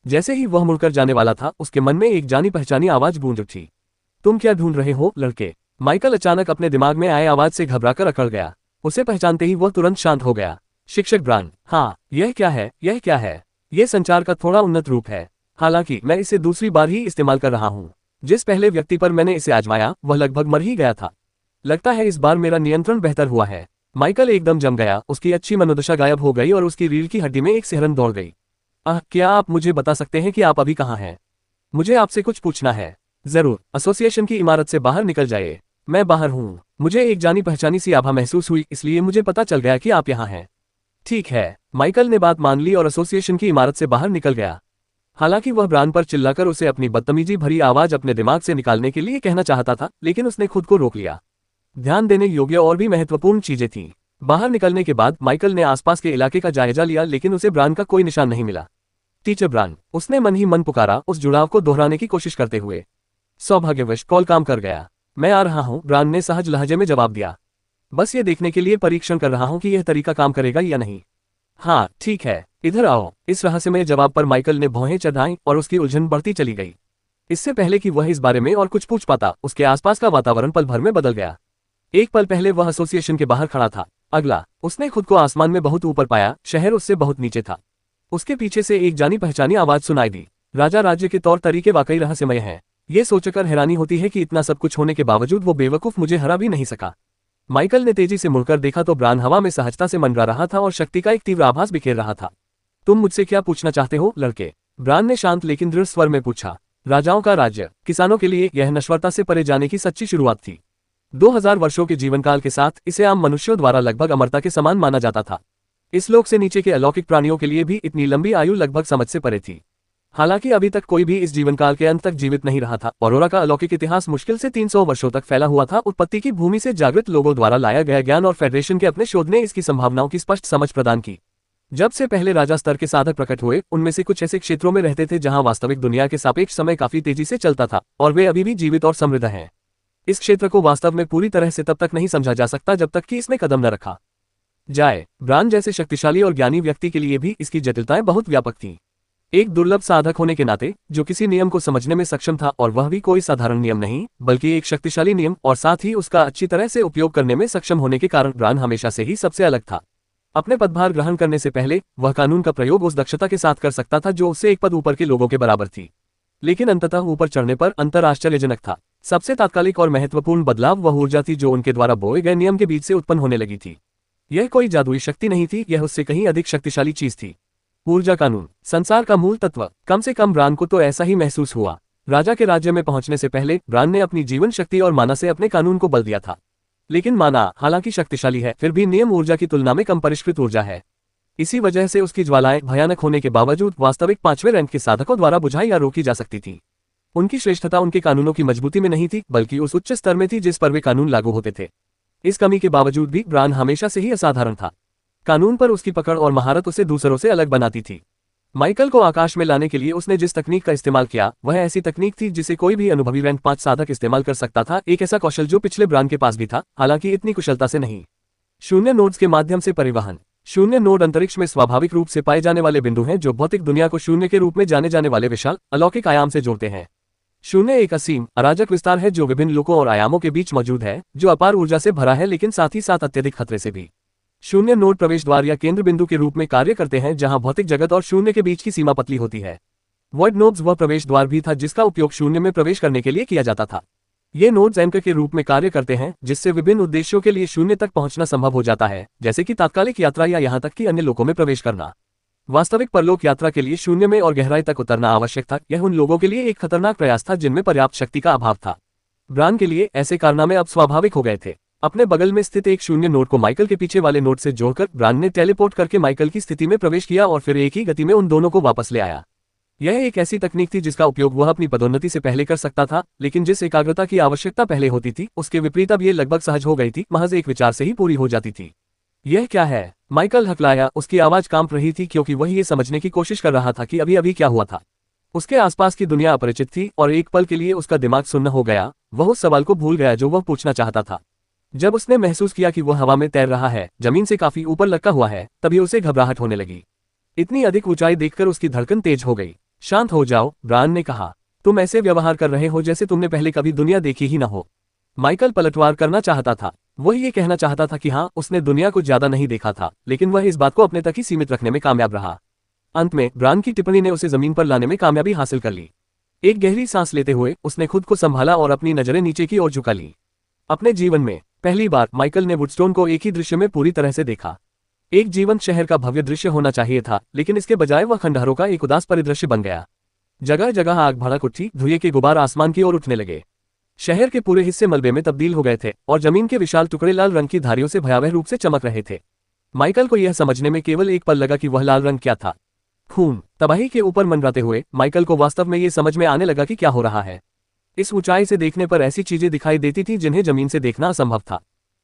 जैसे ही वह मुड़कर जाने वाला था, उसके मन में एक जानी पहचानी आवाज गूंज उठी। तुम क्या ढूंढ रहे हो, लड़के? माइकल अचानक अपने दिमाग में आए आवाज से घबराकर अकड़ गया। उसे पहचानते ही वह तुरंत शांत हो गया। शिक्षक ब्रान। हाँ, यह क्या है, यह क्या है? यह संचार का थोड़ा उन्नत रूप है। हालांकि मैं इसे दूसरी बार ही इस्तेमाल कर रहा हूँ। जिस पहले व्यक्ति पर मैंने इसे आजमाया वह लगभग मर ही गया था। लगता है इस बार मेरा नियंत्रण बेहतर हुआ है। माइकल एकदम जम गया, उसकी अच्छी मनोदशा गायब हो गई और उसकी रीढ़ की हड्डी में एक सिहरन दौड़ गई। क्या आप मुझे बता सकते हैं कि आप अभी कहाँ हैं? मुझे आपसे कुछ पूछना है। जरूर, एसोसिएशन की इमारत से बाहर निकल जाइए। मैं बाहर हूँ। मुझे एक जानी पहचानी सी आभा महसूस हुई, इसलिए मुझे पता चल गया कि आप यहाँ हैं। ठीक है, माइकल ने बात मान ली और एसोसिएशन की इमारत से बाहर निकल गया। हालांकि वह ब्रान पर चिल्लाकर उसे अपनी बदतमीजी भरी आवाज अपने दिमाग से निकालने के लिए कहना चाहता था, लेकिन उसने खुद को रोक लिया। ध्यान देने योग्य और भी महत्वपूर्ण चीजें थीं। बाहर निकलने के बाद माइकल ने आसपास के इलाके का जायजा लिया, लेकिन उसे ब्रान का कोई निशान नहीं मिला। टीचर ब्रान, उसने मन ही मन पुकारा, उस जुड़ाव को दोहराने की कोशिश करते हुए। सौभाग्यवश कॉल काम कर गया। मैं आ रहा हूं, ब्रान ने सहज लहजे में जवाब दिया। बस ये देखने के लिए परीक्षण कर रहा हूं कि यह तरीका काम करेगा या नहीं। हाँ ठीक है, इधर आओ। इस रहस्यमय जवाब पर माइकल ने भौहें चढ़ाईं और उसकी उलझन बढ़ती चली गई। इससे पहले कि वह इस बारे में और कुछ पूछ पाता, उसके आसपास का वातावरण पल भर में बदल गया। एक पल पहले वह एसोसिएशन के बाहर खड़ा था। अगला, उसने खुद को आसमान में बहुत ऊपर पाया, शहर उससे बहुत नीचे था। उसके पीछे से एक जानी पहचानी आवाज सुनाई दी। राजा राज्य के तौर तरीके वाकई रहस्यमय हैं। ये सोचकर हैरानी होती है कि इतना सब कुछ होने के बावजूद वो बेवकूफ मुझे हरा भी नहीं सका। माइकल ने तेजी से मुड़कर देखा तो ब्रान हवा में सहजता से मंडरा रहा था और शक्ति का एक तीव्र आभास बिखेर रहा था। तुम मुझसे क्या पूछना चाहते हो, लड़के? ब्रान ने शांत लेकिन दृढ़ स्वर में पूछा। राजाओं का राज्य, किसानों के लिए यह नश्वरता से परे जाने की सच्ची शुरुआत थी। 2000 वर्षों के जीवनकाल के साथ इसे आम मनुष्यों द्वारा लगभग अमरता के समान माना जाता था। इस लोक से नीचे के अलौकिक प्राणियों के लिए भी इतनी लंबी आयु लगभग समझ से परे थी। हालांकि अभी तक कोई भी इस जीवनकाल के अंत तक जीवित नहीं रहा था। औरोरा का अलौकिक इतिहास मुश्किल से 300 वर्षों तक फैला हुआ था। उत्पत्ति की भूमि से जागृत लोगों द्वारा लाया गया ज्ञान और फेडरेशन के अपने शोध ने इसकी संभावनाओं की स्पष्ट समझ प्रदान की। जब से पहले राजा स्तर के साधक प्रकट हुए, उनमें से कुछ ऐसे क्षेत्रों में रहते थे जहां वास्तविक दुनिया के सापेक्ष समय काफी तेजी से चलता था, और वे अभी भी जीवित और समृद्ध हैं। इस क्षेत्र को वास्तव में पूरी तरह से तब तक नहीं समझा जा सकता जब तक कि इसमें कदम न रखा जाए। ब्रान जैसे शक्तिशाली और ज्ञानी व्यक्ति के लिए भी इसकी जटिलताएं बहुत व्यापक थीं। एक दुर्लभ साधक होने के नाते, जो किसी नियम को समझने में सक्षम था, और वह भी कोई साधारण नियम नहीं बल्कि एक शक्तिशाली नियम, और साथ ही उसका अच्छी तरह से उपयोग करने में सक्षम होने के कारण ब्रान हमेशा से ही सबसे अलग था। अपने पदभार ग्रहण करने से पहले वह कानून का प्रयोग उस दक्षता के साथ कर सकता था जो उससे एक पद ऊपर के लोगों के बराबर थी। लेकिन अंततः ऊपर चढ़ने पर अंतर आश्चर्यजनक था। सबसे तात्कालिक और महत्वपूर्ण बदलाव वह ऊर्जा थी जो उनके द्वारा बोए गए नियम के बीच से उत्पन्न होने लगी थी। यह कोई जादुई शक्ति नहीं थी, यह उससे कहीं अधिक शक्तिशाली चीज थी। ऊर्जा कानून, संसार का मूल तत्व। कम से कम ब्रान को तो ऐसा ही महसूस हुआ। राजा के राज्य में पहुंचने से पहले ब्रान ने अपनी जीवन शक्ति और माना से अपने कानून को बल दिया था। लेकिन माना हालांकि शक्तिशाली है, फिर भी नियम ऊर्जा की तुलना में कम परिष्कृत ऊर्जा है। इसी वजह से उसकी ज्वालाएं भयानक होने के बावजूद वास्तविक 5वें रैंक के साधकों द्वारा बुझाई या रोकी जा सकती थी। उनकी श्रेष्ठता उनके कानूनों की मजबूती में नहीं थी, बल्कि उस उच्च स्तर में थी जिस पर वे कानून लागू होते थे। इस कमी के बावजूद भी ब्रान हमेशा से ही असाधारण था। कानून पर उसकी पकड़ और महारत उसे दूसरों से अलग बनाती थी। माइकल को आकाश में लाने के लिए उसने जिस तकनीक का इस्तेमाल किया वह ऐसी तकनीक थी जिसे कोई भी अनुभवी रैंक 5 साधक इस्तेमाल कर सकता था। एक ऐसा कौशल जो पिछले ब्रान के पास भी था, हालांकि इतनी कुशलता से नहीं। शून्य नोड्स के माध्यम से परिवहन। शून्य नोड अंतरिक्ष में स्वाभाविक रूप से पाए जाने वाले बिंदु हैं जो भौतिक दुनिया को शून्य के रूप में जाने जाने वाले विशाल अलौकिक आयाम से जोड़ते हैं। शून्य एक असीम अराजक विस्तार है जो विभिन्न लोकों और आयामों के बीच मौजूद है, जो अपार ऊर्जा से भरा है लेकिन साथ ही साथ अत्यधिक खतरे से भी। शून्य नोड प्रवेश द्वार या केंद्र बिंदु के रूप में कार्य करते हैं जहां भौतिक जगत और शून्य के बीच की सीमा पतली होती है। वॉइड नोड्स वह प्रवेश द्वार भी था जिसका उपयोग शून्य में प्रवेश करने के लिए किया जाता था। ये नोड्स एंकर के रूप में कार्य करते हैं जिससे विभिन्न उद्देश्यों के लिए शून्य तक पहुंचना संभव हो जाता है, जैसे कि तात्कालिक यात्रा या यहां तक कि अन्य लोकों में प्रवेश करना। वास्तविक परलोक यात्रा के लिए शून्य में और गहराई तक उतरना आवश्यक था। यह उन लोगों के लिए एक खतरनाक प्रयास था जिनमें पर्याप्त शक्ति का अभाव था। ब्रान के लिए ऐसे कारनामे अब स्वाभाविक हो गए थे। अपने बगल में स्थित एक शून्य नोड को माइकल के पीछे वाले नोड से जोड़कर ब्रान ने टेलीपोर्ट करके माइकल की स्थिति में प्रवेश किया और फिर एक ही गति में उन दोनों को वापस ले आया। यह एक ऐसी तकनीक थी जिसका उपयोग वह अपनी पदोन्नति से पहले कर सकता था, लेकिन जिस एकाग्रता की आवश्यकता पहले होती थी उसके विपरीत अब ये लगभग सहज हो गई थी, महज एक विचार से ही पूरी हो जाती थी। यह क्या है? माइकल हकलाया। उसकी आवाज कांप रही थी क्योंकि वह ये समझने की कोशिश कर रहा था कि अभी अभी क्या हुआ था। उसके आसपास की दुनिया अपरिचित थी और एक पल के लिए उसका दिमाग सुन्न हो गया। वह उस सवाल को भूल गया जो वह पूछना चाहता था। जब उसने महसूस किया कि वह हवा में तैर रहा है, जमीन से काफी ऊपर लटका हुआ है, तभी उसे घबराहट होने लगी। इतनी अधिक ऊंचाई देखकर उसकी धड़कन तेज हो गई। शांत हो जाओ, ब्रान ने कहा। तुम ऐसे व्यवहार कर रहे हो जैसे तुमने पहले कभी दुनिया देखी ही न हो। माइकल पलटवार करना चाहता था। वह ये कहना चाहता था कि हाँ, उसने दुनिया को ज्यादा नहीं देखा था, लेकिन वह इस बात को अपने तक ही सीमित रखने में कामयाब रहा। अंत में ब्रान की टिप्पणी ने उसे जमीन पर लाने में कामयाबी हासिल कर ली। एक गहरी सांस लेते हुए उसने खुद को संभाला और अपनी नजरें नीचे की ओर झुका ली। अपने जीवन में पहली बार माइकल ने वुडस्टोन को एक ही दृश्य में पूरी तरह से देखा। एक जीवंत शहर का भव्य दृश्य होना चाहिए था, लेकिन इसके बजाय वह खंडहरों का एक उदास परिदृश्य बन गया। जगह जगह आग भड़क उठी, धुएं के गुबार आसमान की ओर उठने लगे। शहर के पूरे हिस्से मलबे में तब्दील हो गए थे और जमीन के विशाल टुकड़े लाल रंग की धारियों से भयावह रूप से चमक रहे थे। माइकल को यह समझने में केवल एक पल लगा कि वह लाल रंग क्या था। खून, तबाही के ऊपर मंडराते हुए माइकल को वास्तव में ये समझ में आने लगा कि क्या हो रहा है। इस ऊंचाई से देखने पर ऐसी चीजें दिखाई देती थी जिन्हें जमीन से देखना असंभव था।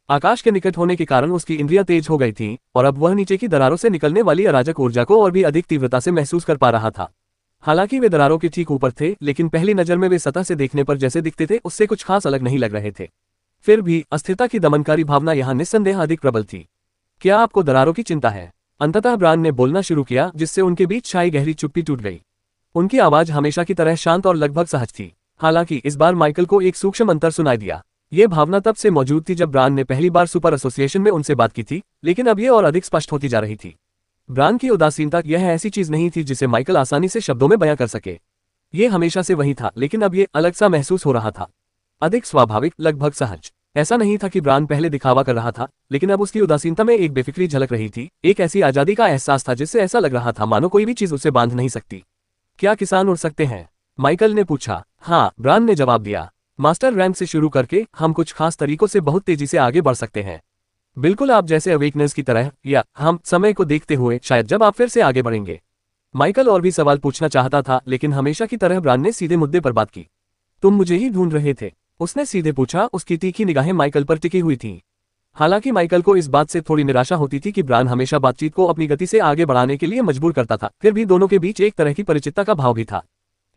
आकाश के निकट होने के कारण उसकी इंद्रियां तेज हो गई थीं और अब वह नीचे की दरारों से निकलने वाली अराजक ऊर्जा को और भी अधिक तीव्रता से महसूस कर पा रहा था। हालांकि वे दरारों के ठीक ऊपर थे, लेकिन पहली नजर में वे सतह से देखने पर जैसे दिखते थे उससे कुछ खास अलग नहीं लग रहे थे। फिर भी अस्थिरता की दमनकारी भावना यहाँ निस्संदेह अधिक प्रबल थी। क्या आपको दरारों की चिंता है? अंततः ब्रान ने बोलना शुरू किया, जिससे उनके बीच छाई गहरी चुप्पी टूट गई। उनकी आवाज हमेशा की तरह शांत और लगभग सहज थी। हालांकि इस बार माइकल को एक सूक्ष्म अंतर सुनाई दिया। ये भावना तब से मौजूद थी जब ब्रान ने पहली बार सुपर एसोसिएशन में उनसे बात की थी, लेकिन अब ये और अधिक स्पष्ट होती जा रही थी। ब्रान की उदासीनता यह ऐसी चीज नहीं थी जिसे माइकल आसानी से शब्दों में बयां कर सके। ये हमेशा से वही था, लेकिन अब ये अलग सा महसूस हो रहा था, अधिक स्वाभाविक, लगभग सहज। ऐसा नहीं था कि ब्रान पहले दिखावा कर रहा था, लेकिन अब उसकी उदासीनता में एक बेफिक्री झलक रही थी, एक ऐसी आजादी का एहसास था जिससे ऐसा लग रहा था मानो कोई भी चीज उसे बांध नहीं सकती। क्या किसान उड़ सकते हैं? माइकल ने पूछा। हाँ, ब्रान ने जवाब दिया। मास्टर रैंक से शुरू करके हम कुछ खास तरीकों से बहुत तेजी से आगे बढ़ सकते हैं। बिल्कुल आप जैसे अवेकनेस की तरह, या हम समय को देखते हुए शायद जब आप फिर से आगे बढ़ेंगे। माइकल और भी सवाल पूछना चाहता था, लेकिन हमेशा की तरह ब्रान ने सीधे मुद्दे पर बात की। तुम मुझे ही ढूंढ रहे थे? उसने सीधे पूछा। उसकी तीखी निगाहें माइकल पर टिकी हुई थीं। हालांकि माइकल को इस बात से थोड़ी निराशा होती थी कि ब्रान हमेशा बातचीत को अपनी गति से आगे बढ़ाने के लिए मजबूर करता था, फिर भी दोनों के बीच एक तरह की परिचितता का भाव भी था।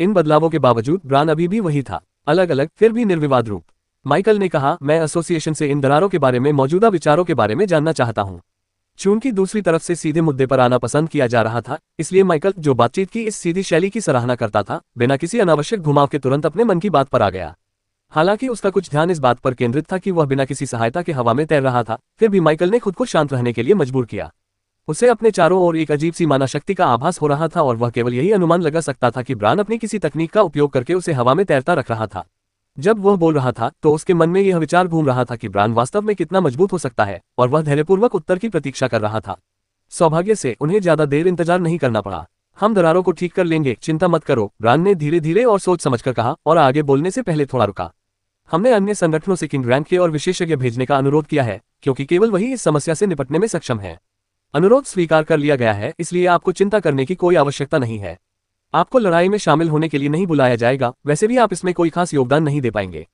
इन बदलावों के बावजूद ब्रान अभी भी वही था, अलग अलग फिर भी निर्विवाद रूप। माइकल ने कहा, मैं एसोसिएशन से इन दरारों के बारे में, मौजूदा विचारों के बारे में जानना चाहता हूं। चूंकि दूसरी तरफ से सीधे मुद्दे पर आना पसंद किया जा रहा था, इसलिए माइकल, जो बातचीत की इस सीधी शैली की सराहना करता था, बिना किसी अनावश्यक घुमाव के तुरंत अपने मन की बात पर आ गया। हालांकि उसका कुछ ध्यान इस बात पर केंद्रित था कि वह बिना किसी सहायता के हवा में तैर रहा था, फिर भी माइकल ने खुद को शांत रहने के लिए मजबूर किया। उसे अपने चारों ओर एक अजीब सी माना शक्ति का आभास हो रहा था और वह केवल यही अनुमान लगा सकता था कि ब्रान अपनी किसी तकनीक का उपयोग करके उसे हवा में तैरता रख रहा था। जब वह बोल रहा था तो उसके मन में यह विचार घूम रहा था कि ब्रान वास्तव में कितना मजबूत हो सकता है, और वह धैर्यपूर्वक उत्तर की प्रतीक्षा कर रहा था। सौभाग्य से उन्हें ज्यादा देर इंतजार नहीं करना पड़ा। हम दरारों को ठीक कर लेंगे, चिंता मत करो, ब्रान ने धीरे धीरे और सोच समझकर कहा, और आगे बोलने से पहले थोड़ा रुका। हमने अन्य संगठनों से किंग रैंक के और विशेषज्ञ भेजने का अनुरोध किया है, क्योंकि केवल वही इस समस्या से निपटने में सक्षम है। अनुरोध स्वीकार कर लिया गया है, इसलिए आपको चिंता करने की कोई आवश्यकता नहीं है। आपको लड़ाई में शामिल होने के लिए नहीं बुलाया जाएगा, वैसे भी आप इसमें कोई खास योगदान नहीं दे पाएंगे।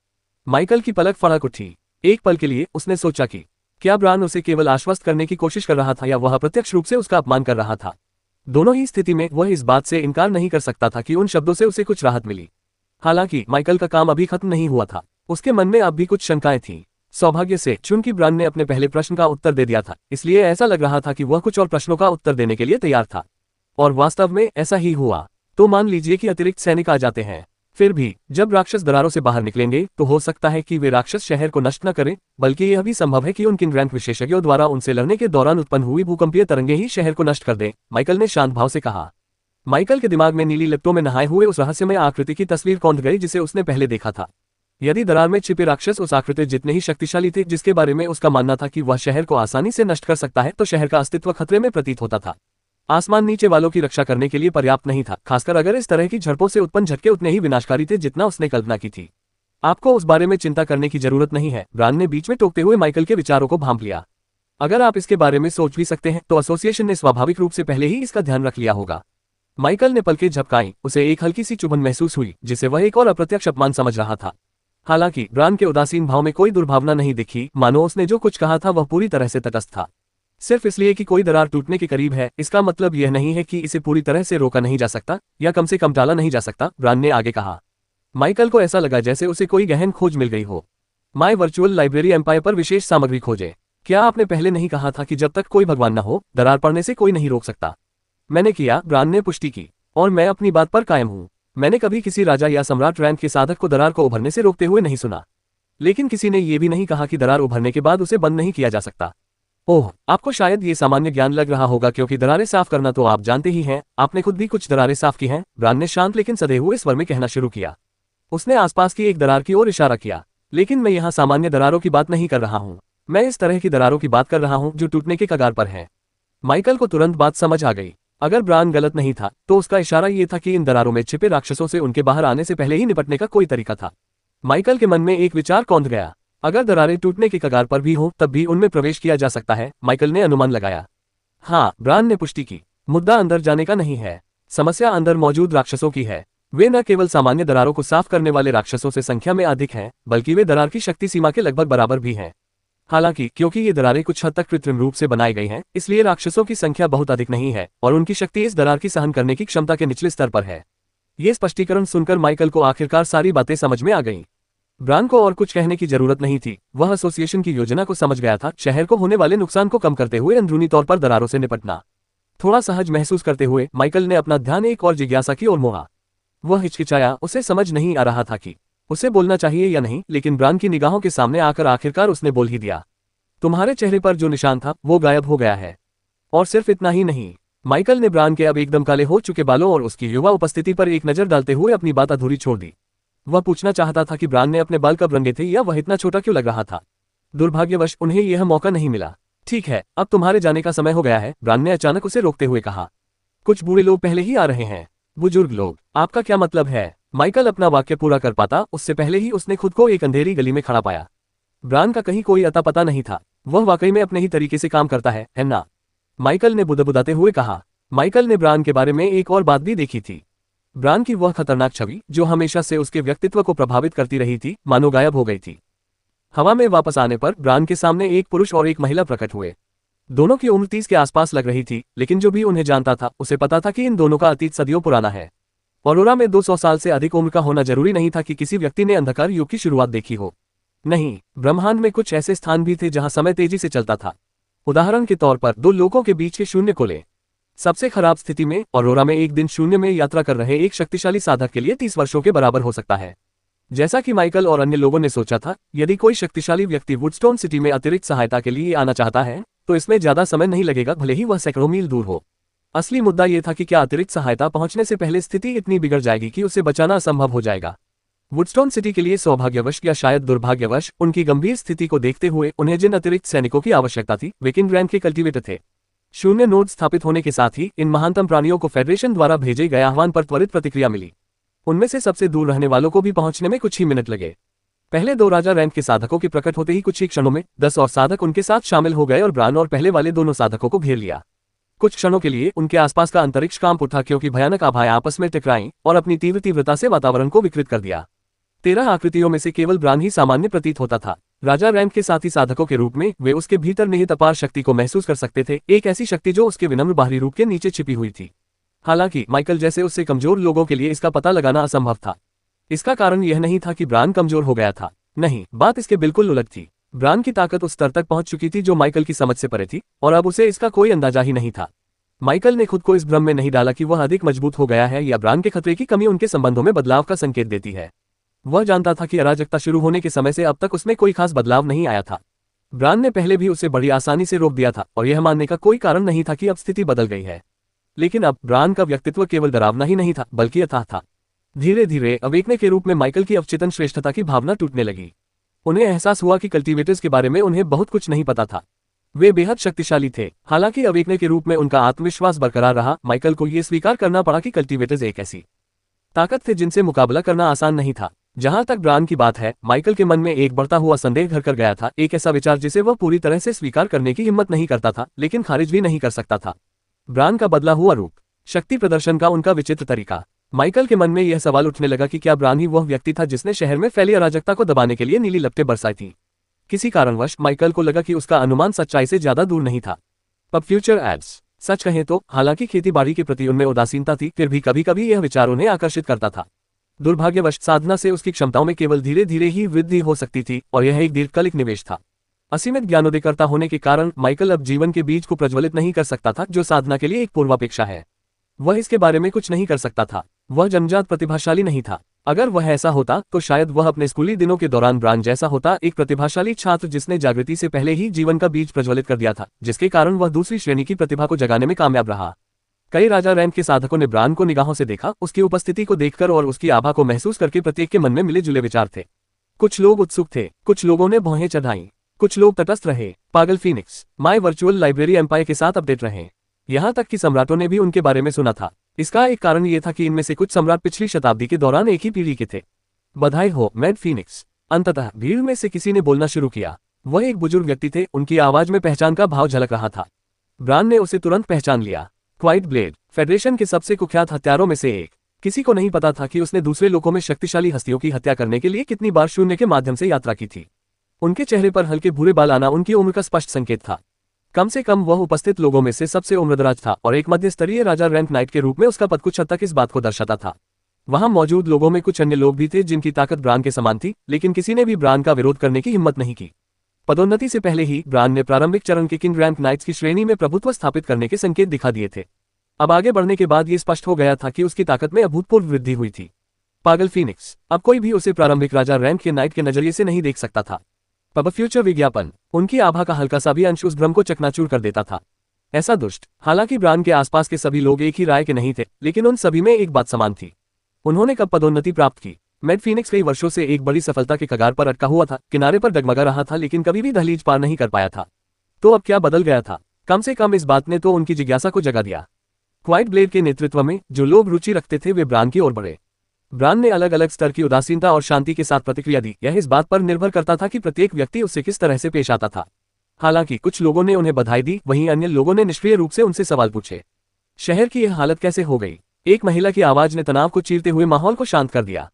माइकल की पलक फड़क उठी। एक पल के लिए उसने सोचा कि क्या ब्रान उसे केवल आश्वस्त करने की कोशिश कर रहा था या वह प्रत्यक्ष रूप से उसका अपमान कर रहा था। दोनों ही स्थिति में वह इस बात से इनकार नहीं कर सकता था कि उन शब्दों से उसे कुछ राहत मिली। हालांकि माइकल का काम अभी खत्म नहीं हुआ था, उसके मन में अब भी कुछ शंकाएं थीं। सौभाग्य से चूंकि ब्रान ने अपने पहले प्रश्न का उत्तर दे दिया था, इसलिए ऐसा लग रहा था कि वह कुछ और प्रश्नों का उत्तर देने के लिए तैयार था। और वास्तव में ऐसा ही हुआ। तो मान लीजिए कि अतिरिक्त सैनिक आ जाते हैं। फिर भी जब राक्षस दरारों से बाहर निकलेंगे तो हो सकता है कि वे राक्षस शहर को नष्ट न करें, बल्कि यह भी संभव है कि उन किंग रैंक विशेषज्ञों द्वारा उनसे लड़ने के दौरान उत्पन्न हुई भूकंपीय तरंगें ही शहर को नष्ट कर दें, माइकल ने शांत भाव से कहा। माइकल के दिमाग में नीली लिप्टों में नहाए हुए उस रहस्यमय आकृति की तस्वीर कौंध गई जिसे उसने पहले देखा था। यदि दरार में छिपे राक्षस उस आकृति जितने ही शक्तिशाली थे जिसके बारे में उसका मानना था कि वह शहर को आसानी से नष्ट कर सकता है, तो शहर का अस्तित्व खतरे में प्रतीत होता था। आसमान नीचे वालों की रक्षा करने के लिए पर्याप्त नहीं था, खासकर अगर इस तरह की झड़पों से उत्पन्न झटके उतने ही विनाशकारी थे जितना उसने कल्पना की थी। आपको उस बारे में चिंता करने की जरूरत नहीं है, ब्रान ने बीच में टोकते हुए माइकल के विचारों को भांप लिया। अगर आप इसके बारे में सोच भी सकते हैं तो एसोसिएशन ने स्वाभाविक रूप से पहले ही इसका ध्यान रख लिया होगा। माइकल ने पलकें झपकाईं, उसे एक हल्की सी चुभन महसूस हुई जिसे वह एक और अप्रत्यक्ष अपमान समझ रहा था। हालांकि ब्रान के उदासीन भाव में कोई दुर्भावना नहीं दिखी, मानो उसने जो कुछ कहा था वह पूरी तरह से तटस्थ था। सिर्फ इसलिए कि कोई दरार टूटने के करीब है, इसका मतलब यह नहीं है कि इसे पूरी तरह से रोका नहीं जा सकता या कम से कम टाला नहीं जा सकता, ब्रान ने आगे कहा। माइकल को ऐसा लगा जैसे उसे कोई गहन खोज मिल गई हो। माय वर्चुअल लाइब्रेरी एम्पायर पर विशेष सामग्री खोजे। क्या आपने पहले नहीं कहा था कि जब तक कोई भगवान न हो दरार पड़ने से कोई नहीं रोक सकता? मैंने किया, ब्रान ने पुष्टि की, और मैं अपनी बात पर कायम हूं। मैंने कभी किसी राजा या सम्राट रैंक के साधक को दरार को उभरने से रोकते हुए नहीं सुना, लेकिन किसी ने यह भी नहीं कहा कि दरार उभरने के बाद उसे बंद नहीं किया जा सकता। ओह, आपको शायद ये सामान्य ज्ञान लग रहा होगा, क्योंकि दरारें साफ करना तो आप जानते ही हैं, आपने खुद भी कुछ दरारें साफ की हैं, ब्रान ने शांत लेकिन सधे हुए स्वर में कहना शुरू किया। उसने आसपास की एक दरार की ओर इशारा किया। लेकिन मैं यहाँ सामान्य दरारों की बात नहीं कर रहा हूँ, मैं इस तरह की दरारों की बात कर रहा हूँ जो टूटने के कगार पर है। माइकल को तुरंत बात समझ आ गई। अगर ब्रान गलत नहीं था तो उसका इशारा ये था कि इन दरारों में छिपे राक्षसों से उनके बाहर आने से पहले ही निपटने का कोई तरीका था। माइकल के मन में एक विचार कौंध गया। अगर दरारें टूटने के कगार पर भी हों तब भी उनमें प्रवेश किया जा सकता है, माइकल ने अनुमान लगाया। हाँ, ब्रान ने पुष्टि की। मुद्दा अंदर जाने का नहीं है, समस्या अंदर मौजूद राक्षसों की है। वे न केवल सामान्य दरारों को साफ करने वाले राक्षसों से संख्या में अधिक हैं, बल्कि वे दरार की शक्ति सीमा के लगभग बराबर भी हैं। हालांकि क्योंकि ये दरारें कुछ हद तक कृत्रिम रूप से बनाई गई हैं, इसलिए राक्षसों की संख्या बहुत अधिक नहीं है और उनकी शक्ति इस दरार की सहन करने की क्षमता के निचले स्तर पर है। ये स्पष्टीकरण सुनकर माइकल को आखिरकार सारी बातें समझ में आ गईं। ब्रान को और कुछ कहने की जरूरत नहीं थी, वह एसोसिएशन की योजना को समझ गया था। शहर को होने वाले नुकसान को कम करते हुए अंदरूनी तौर पर दरारों से निपटना। थोड़ा सहज महसूस करते हुए माइकल ने अपना ध्यान एक और जिज्ञासा की ओर मोड़ा। वह हिचकिचाया, उसे समझ नहीं आ रहा था कि उसे बोलना चाहिए या नहीं, लेकिन ब्रान की निगाहों के सामने आकर आखिरकार उसने बोल ही दिया। तुम्हारे चेहरे पर जो निशान था वो गायब हो गया है। और सिर्फ इतना ही नहीं, माइकल ने ब्रान के अब एकदम काले हो चुके बालों और उसकी युवा उपस्थिति पर एक नजर डालते हुए अपनी बात अधूरी छोड़ दी। वह पूछना चाहता था कि ब्रान ने अपने बाल कब रंगे थे या वह इतना छोटा क्यों लग रहा था। दुर्भाग्यवश उन्हें यह मौका नहीं मिला। ठीक है, अब तुम्हारे जाने का समय हो गया है, ब्रान ने अचानक उसे रोकते हुए कहा। कुछ बूढ़े लोग पहले ही आ रहे हैं। बुजुर्ग लोग, आपका क्या मतलब है? माइकल अपना वाक्य पूरा कर पाता उससे पहले ही उसने खुद को एक अंधेरी गली में खड़ा पाया। ब्रान का कहीं कोई अता पता नहीं था। वह वाकई में अपने ही तरीके से काम करता है ना? माइकल ने बुदबुदाते हुए कहा। माइकल ने ब्रान के बारे में एक और बात भी देखी थी। ब्रान की वह खतरनाक छवि जो हमेशा से उसके व्यक्तित्व को प्रभावित करती रही थी, मानो गायब हो गई थी। हवा में वापस आने पर ब्रान के सामने एक पुरुष और एक महिला प्रकट हुए। दोनों की उम्र 30 के आसपास लग रही थी, लेकिन जो भी उन्हें जानता था उसे पता था कि इन दोनों का अतीत सदियों पुराना है। औरोरा में 200 साल से अधिक उम्र का होना जरूरी नहीं था कि किसी व्यक्ति ने अंधकार युग की शुरुआत देखी हो। नहीं, ब्रह्मांड में कुछ ऐसे स्थान भी थे जहां समय तेजी से चलता था। उदाहरण के तौर पर दो लोगों के बीच के शून्य को ले। सबसे खराब स्थिति में औरोरा में एक दिन शून्य में यात्रा कर रहे एक शक्तिशाली साधक के लिए 30 वर्षों के बराबर हो सकता है। जैसा कि माइकल और अन्य लोगों ने सोचा था, यदि कोई शक्तिशाली व्यक्ति वुडस्टोन सिटी में अतिरिक्त सहायता के लिए आना चाहता है, तो इसमें ज्यादा समय नहीं लगेगा, भले ही वह सैकड़ों मील दूर हो। असली मुद्दा यह था कि क्या अतिरिक्त सहायता पहुंचने से पहले स्थिति इतनी बिगड़ जाएगी कि उसे बचाना असंभव हो जाएगा। वुडस्टोन सिटी के लिए सौभाग्यवश या शायद दुर्भाग्यवश उनकी गंभीर स्थिति को देखते हुए उन्हें जिन अतिरिक्त सैनिकों की आवश्यकता थी वे किंगरैंड के कल्टीवेटर थे। शून्य नोड स्थापित होने के साथ ही इन महानतम प्राणियों को फेडरेशन द्वारा भेजे गए आह्वान पर त्वरित प्रतिक्रिया मिली। उनमें से सबसे दूर रहने वालों को भी पहुंचने में कुछ ही मिनट लगे। पहले 2 राजा रैंक के साधकों के प्रकट होते ही कुछ ही क्षणों में 10 और साधक उनके साथ शामिल हो गए और ब्रान और पहले वाले दोनों साधकों को घेर लिया। कुछ क्षणों के लिए उनके आसपास का अंतरिक्ष कांप उठा क्योंकि भयानक आभाएं आपस में टकराईं और अपनी तीव्रता से वातावरण को विकृत कर दिया। 13 आकृतियों में से केवल ब्रान ही सामान्य प्रतीत होता था। राजा रैंक के साथी साधकों के रूप में वे उसके भीतर निहित अपार शक्ति को महसूस कर सकते थे, एक ऐसी शक्ति जो उसके विनम्र बाहरी रूप के नीचे छिपी हुई थी। हालांकि माइकल जैसे उससे कमजोर लोगों के लिए इसका पता लगाना असंभव था। इसका कारण यह नहीं था कि ब्रान कमजोर हो गया था, नहीं, बात इसके बिल्कुल उलट थी। ब्रान की ताकत उस स्तर तक पहुंच चुकी थी जो माइकल की समझ से परे थी और अब उसे इसका कोई अंदाजा ही नहीं था। माइकल ने खुद को इस भ्रम में नहीं डाला कि वह अधिक मजबूत हो गया है या ब्रान के खतरे की कमी उनके संबंधों में बदलाव का संकेत देती है। वह जानता था कि अराजकता शुरू होने के समय से अब तक उसमें कोई खास बदलाव नहीं आया था। ब्रान ने पहले भी उसे बड़ी आसानी से रोक दिया था और यह मानने का कोई कारण नहीं था कि अब स्थिति बदल गई है। लेकिन अब ब्रान का व्यक्तित्व केवल डरावना ही नहीं था बल्कि अथाह था। धीरे धीरे अवेकने के रूप में माइकल की अवचेतन श्रेष्ठता की भावना टूटने लगी। उन्हें एहसास हुआ कि कल्टीवेटर्स के बारे में उन्हें बहुत कुछ नहीं पता था। वे बेहद शक्तिशाली थे। हालांकि अवेकने के रूप में उनका आत्मविश्वास बरकरार रहा। माइकल को यह स्वीकार करना पड़ा कि कल्टीवेटर्स एक ऐसी ताकत थे जिनसे मुकाबला करना आसान नहीं था। जहां तक ब्रान की बात है, माइकल के मन में एक बढ़ता हुआ संदेह घर कर गया था, एक ऐसा विचार जिसे वह पूरी तरह से स्वीकार करने की हिम्मत नहीं करता था लेकिन खारिज भी नहीं कर सकता था। ब्रान का बदला हुआ रूप, शक्ति प्रदर्शन का उनका विचित्र तरीका। माइकल के मन में यह सवाल उठने लगा कि क्या ब्रान ही वह व्यक्ति था जिसने शहर में फैली अराजकता को दबाने के लिए नीली लपटें बरसाई थी। किसी कारणवश माइकल को लगा कि उसका अनुमान सच्चाई से ज्यादा दूर नहीं था। पब फ्यूचर एड्स, सच कहें तो हालांकि खेतीबाड़ी के प्रति उनमें उदासीनता थी, फिर भी कभी कभी यह विचार उन्हें आकर्षित करता था। दुर्भाग्यवश साधना से उसकी क्षमताओं में केवल धीरे धीरे ही वृद्धि हो सकती थी और यह एक दीर्घकालिक निवेश था। असीमित ज्ञानोदयकर्ता होने के कारण माइकल अब जीवन के बीज को प्रज्वलित नहीं कर सकता था जो साधना के लिए एक पूर्वापेक्षा है। वह इसके बारे में कुछ नहीं कर सकता था। वह जन्मजात प्रतिभाशाली नहीं था। अगर वह ऐसा होता तो शायद वह अपने स्कूली दिनों के दौरान ब्रान जैसा होता, एक प्रतिभाशाली छात्र जिसने जागृति से पहले ही जीवन का बीज प्रज्वलित कर दिया था, जिसके कारण वह दूसरी श्रेणी की प्रतिभा को जगाने में कामयाब रहा। कई राजा रैंक के साधकों ने ब्रान को निगाहों से देखा, उसकी उपस्थिति को देखकर और उसकी आभा को महसूस करके प्रत्येक के मन में मिले जुले विचार थे। कुछ लोग उत्सुक थे, कुछ लोगों ने भौहें चढ़ाई, कुछ लोग तटस्थ रहे, पागल phoenix, my virtual library empire के साथ अपडेट रहे। यहाँ तक कि सम्राटों ने भी उनके बारे में सुना था। इसका एक कारण यह था कि इनमें से कुछ सम्राट पिछली शताब्दी के दौरान एक ही पीढ़ी के थे। बधाई हो मैड फीनिक्स। अंततः भीड़ में से किसी ने बोलना शुरू किया। वह एक बुजुर्ग व्यक्ति थे, उनकी आवाज में पहचान का भाव झलक रहा था। ब्रान ने उसे तुरंत पहचान लिया। क्वाइट ब्लेड, फेडरेशन के सबसे कुख्यात हत्यारों में से एक। किसी को नहीं पता था कि उसने दूसरे लोगों में शक्तिशाली हस्तियों की हत्या करने के लिए कितनी बार शून्य के माध्यम से यात्रा की थी। उनके चेहरे पर हल्के भूरे बाल आना उनकी उम्र का स्पष्ट संकेत था। कम से कम वह उपस्थित लोगों में से सबसे उम्रदराज था और एक मध्य स्तरीय राजा रैंक नाइट के रूप में उसका पद कुछ हद तक इस बात को दर्शाता था। वहां मौजूद लोगों में कुछ अन्य लोग भी थे जिनकी ताकत ब्रान के समान थी, लेकिन किसी ने भी ब्रान का विरोध करने की हिम्मत नहीं की। पदोन्नति से पहले ही ब्रान ने प्रारंभिक चरण के किंग रैंक नाइट्स की श्रेणी में प्रभुत्व स्थापित करने के संकेत दिखा दिए थे। अब आगे बढ़ने के बाद ये स्पष्ट हो गया था कि उसकी ताकत में अभूतपूर्व वृद्धि हुई थी। पागल फीनिक्स, अब कोई भी उसे प्रारंभिक राजा रैंक के नाइट के नजरिए से नहीं देख सकता था। पब फ्यूचर विज्ञापन, उनकी आभा का हल्का सा भी अंश उस भ्रम को चकनाचूर कर देता था। ऐसा दुष्ट। हालांकि ब्रान के आसपास के सभी लोग एक ही राय के नहीं थे, लेकिन उन सभी में एक बात समान थी। उन्होंने कब पदोन्नति प्राप्त की। मैड फीनिक्स कई वर्षों से एक बड़ी सफलता के कगार पर अटका हुआ था, किनारे पर डगमगा रहा था लेकिन कभी भी दहलीज पार नहीं कर पाया था। तो अब क्या बदल गया था? कम से कम इस बात ने तो उनकी जिज्ञासा को जगा दिया। क्वाइट ब्लेड के नेतृत्व में जो लोग रुचि रखते थे वे ब्रान की ओर बढ़े। ब्रान ने अलग अलग स्तर की उदासीनता और शांति के साथ प्रतिक्रिया दी। यह इस बात पर निर्भर करता था कि प्रत्येक व्यक्ति उससे किस तरह से पेश आता था। हालांकि कुछ लोगों ने उन्हें बधाई दी, वहीं अन्य लोगों ने निष्क्रिय रूप से उनसे सवाल पूछे। शहर की यह हालत कैसे हो गई? एक महिला की आवाज ने तनाव को चीरते हुए माहौल को शांत कर दिया।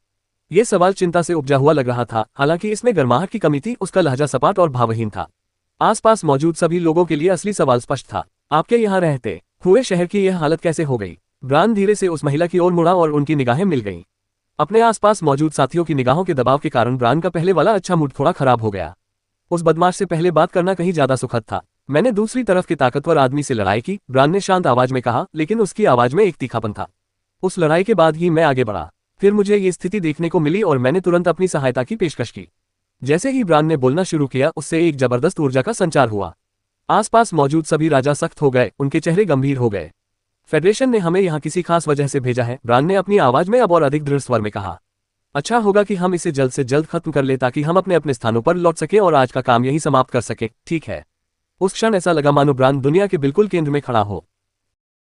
यह सवाल चिंता से उपजा हुआ लग रहा था, हालांकि इसमें गर्माहट की कमी थी। उसका लहजा सपाट और भावहीन था। आसपास मौजूद सभी लोगों के लिए असली सवाल स्पष्ट था। आपके यहाँ रहते हुए शहर की यह हालत कैसे हो गई? ब्रान धीरे से उस महिला की ओर मुड़ा और उनकी निगाहें मिल गईं। अपने आसपास मौजूद साथियों की निगाहों के दबाव के कारण ब्रान का पहले वाला अच्छा मूड थोड़ा खराब हो गया। उस बदमाश से पहले बात करना कहीं ज्यादा सुखद था। मैंने दूसरी तरफ के ताकतवर आदमी से लड़ाई की, ब्रान ने शांत आवाज में कहा, लेकिन उसकी आवाज में एक तीखापन था। उस लड़ाई के बाद ही मैं आगे बढ़ा। फिर मुझे ये स्थिति देखने को मिली और मैंने तुरंत अपनी सहायता की पेशकश की। जैसे ही ब्रान ने बोलना शुरू किया, उससे एक जबरदस्त ऊर्जा का संचार हुआ। आसपास मौजूद सभी राजा सख्त हो गए, उनके चेहरे गंभीर हो गए। फेडरेशन ने हमें यहाँ किसी खास वजह से भेजा है, ब्रांड ने अपनी आवाज में अब और अधिक दृढ़ स्वर में कहा। अच्छा होगा कि हम इसे जल्द से जल्द खत्म कर ले ताकि हम अपने अपने स्थानों पर लौट सके और आज का काम यहीं समाप्त कर सके, ठीक है? उस क्षण ऐसा लगा मानो ब्रांड दुनिया के बिल्कुल केंद्र में खड़ा हो।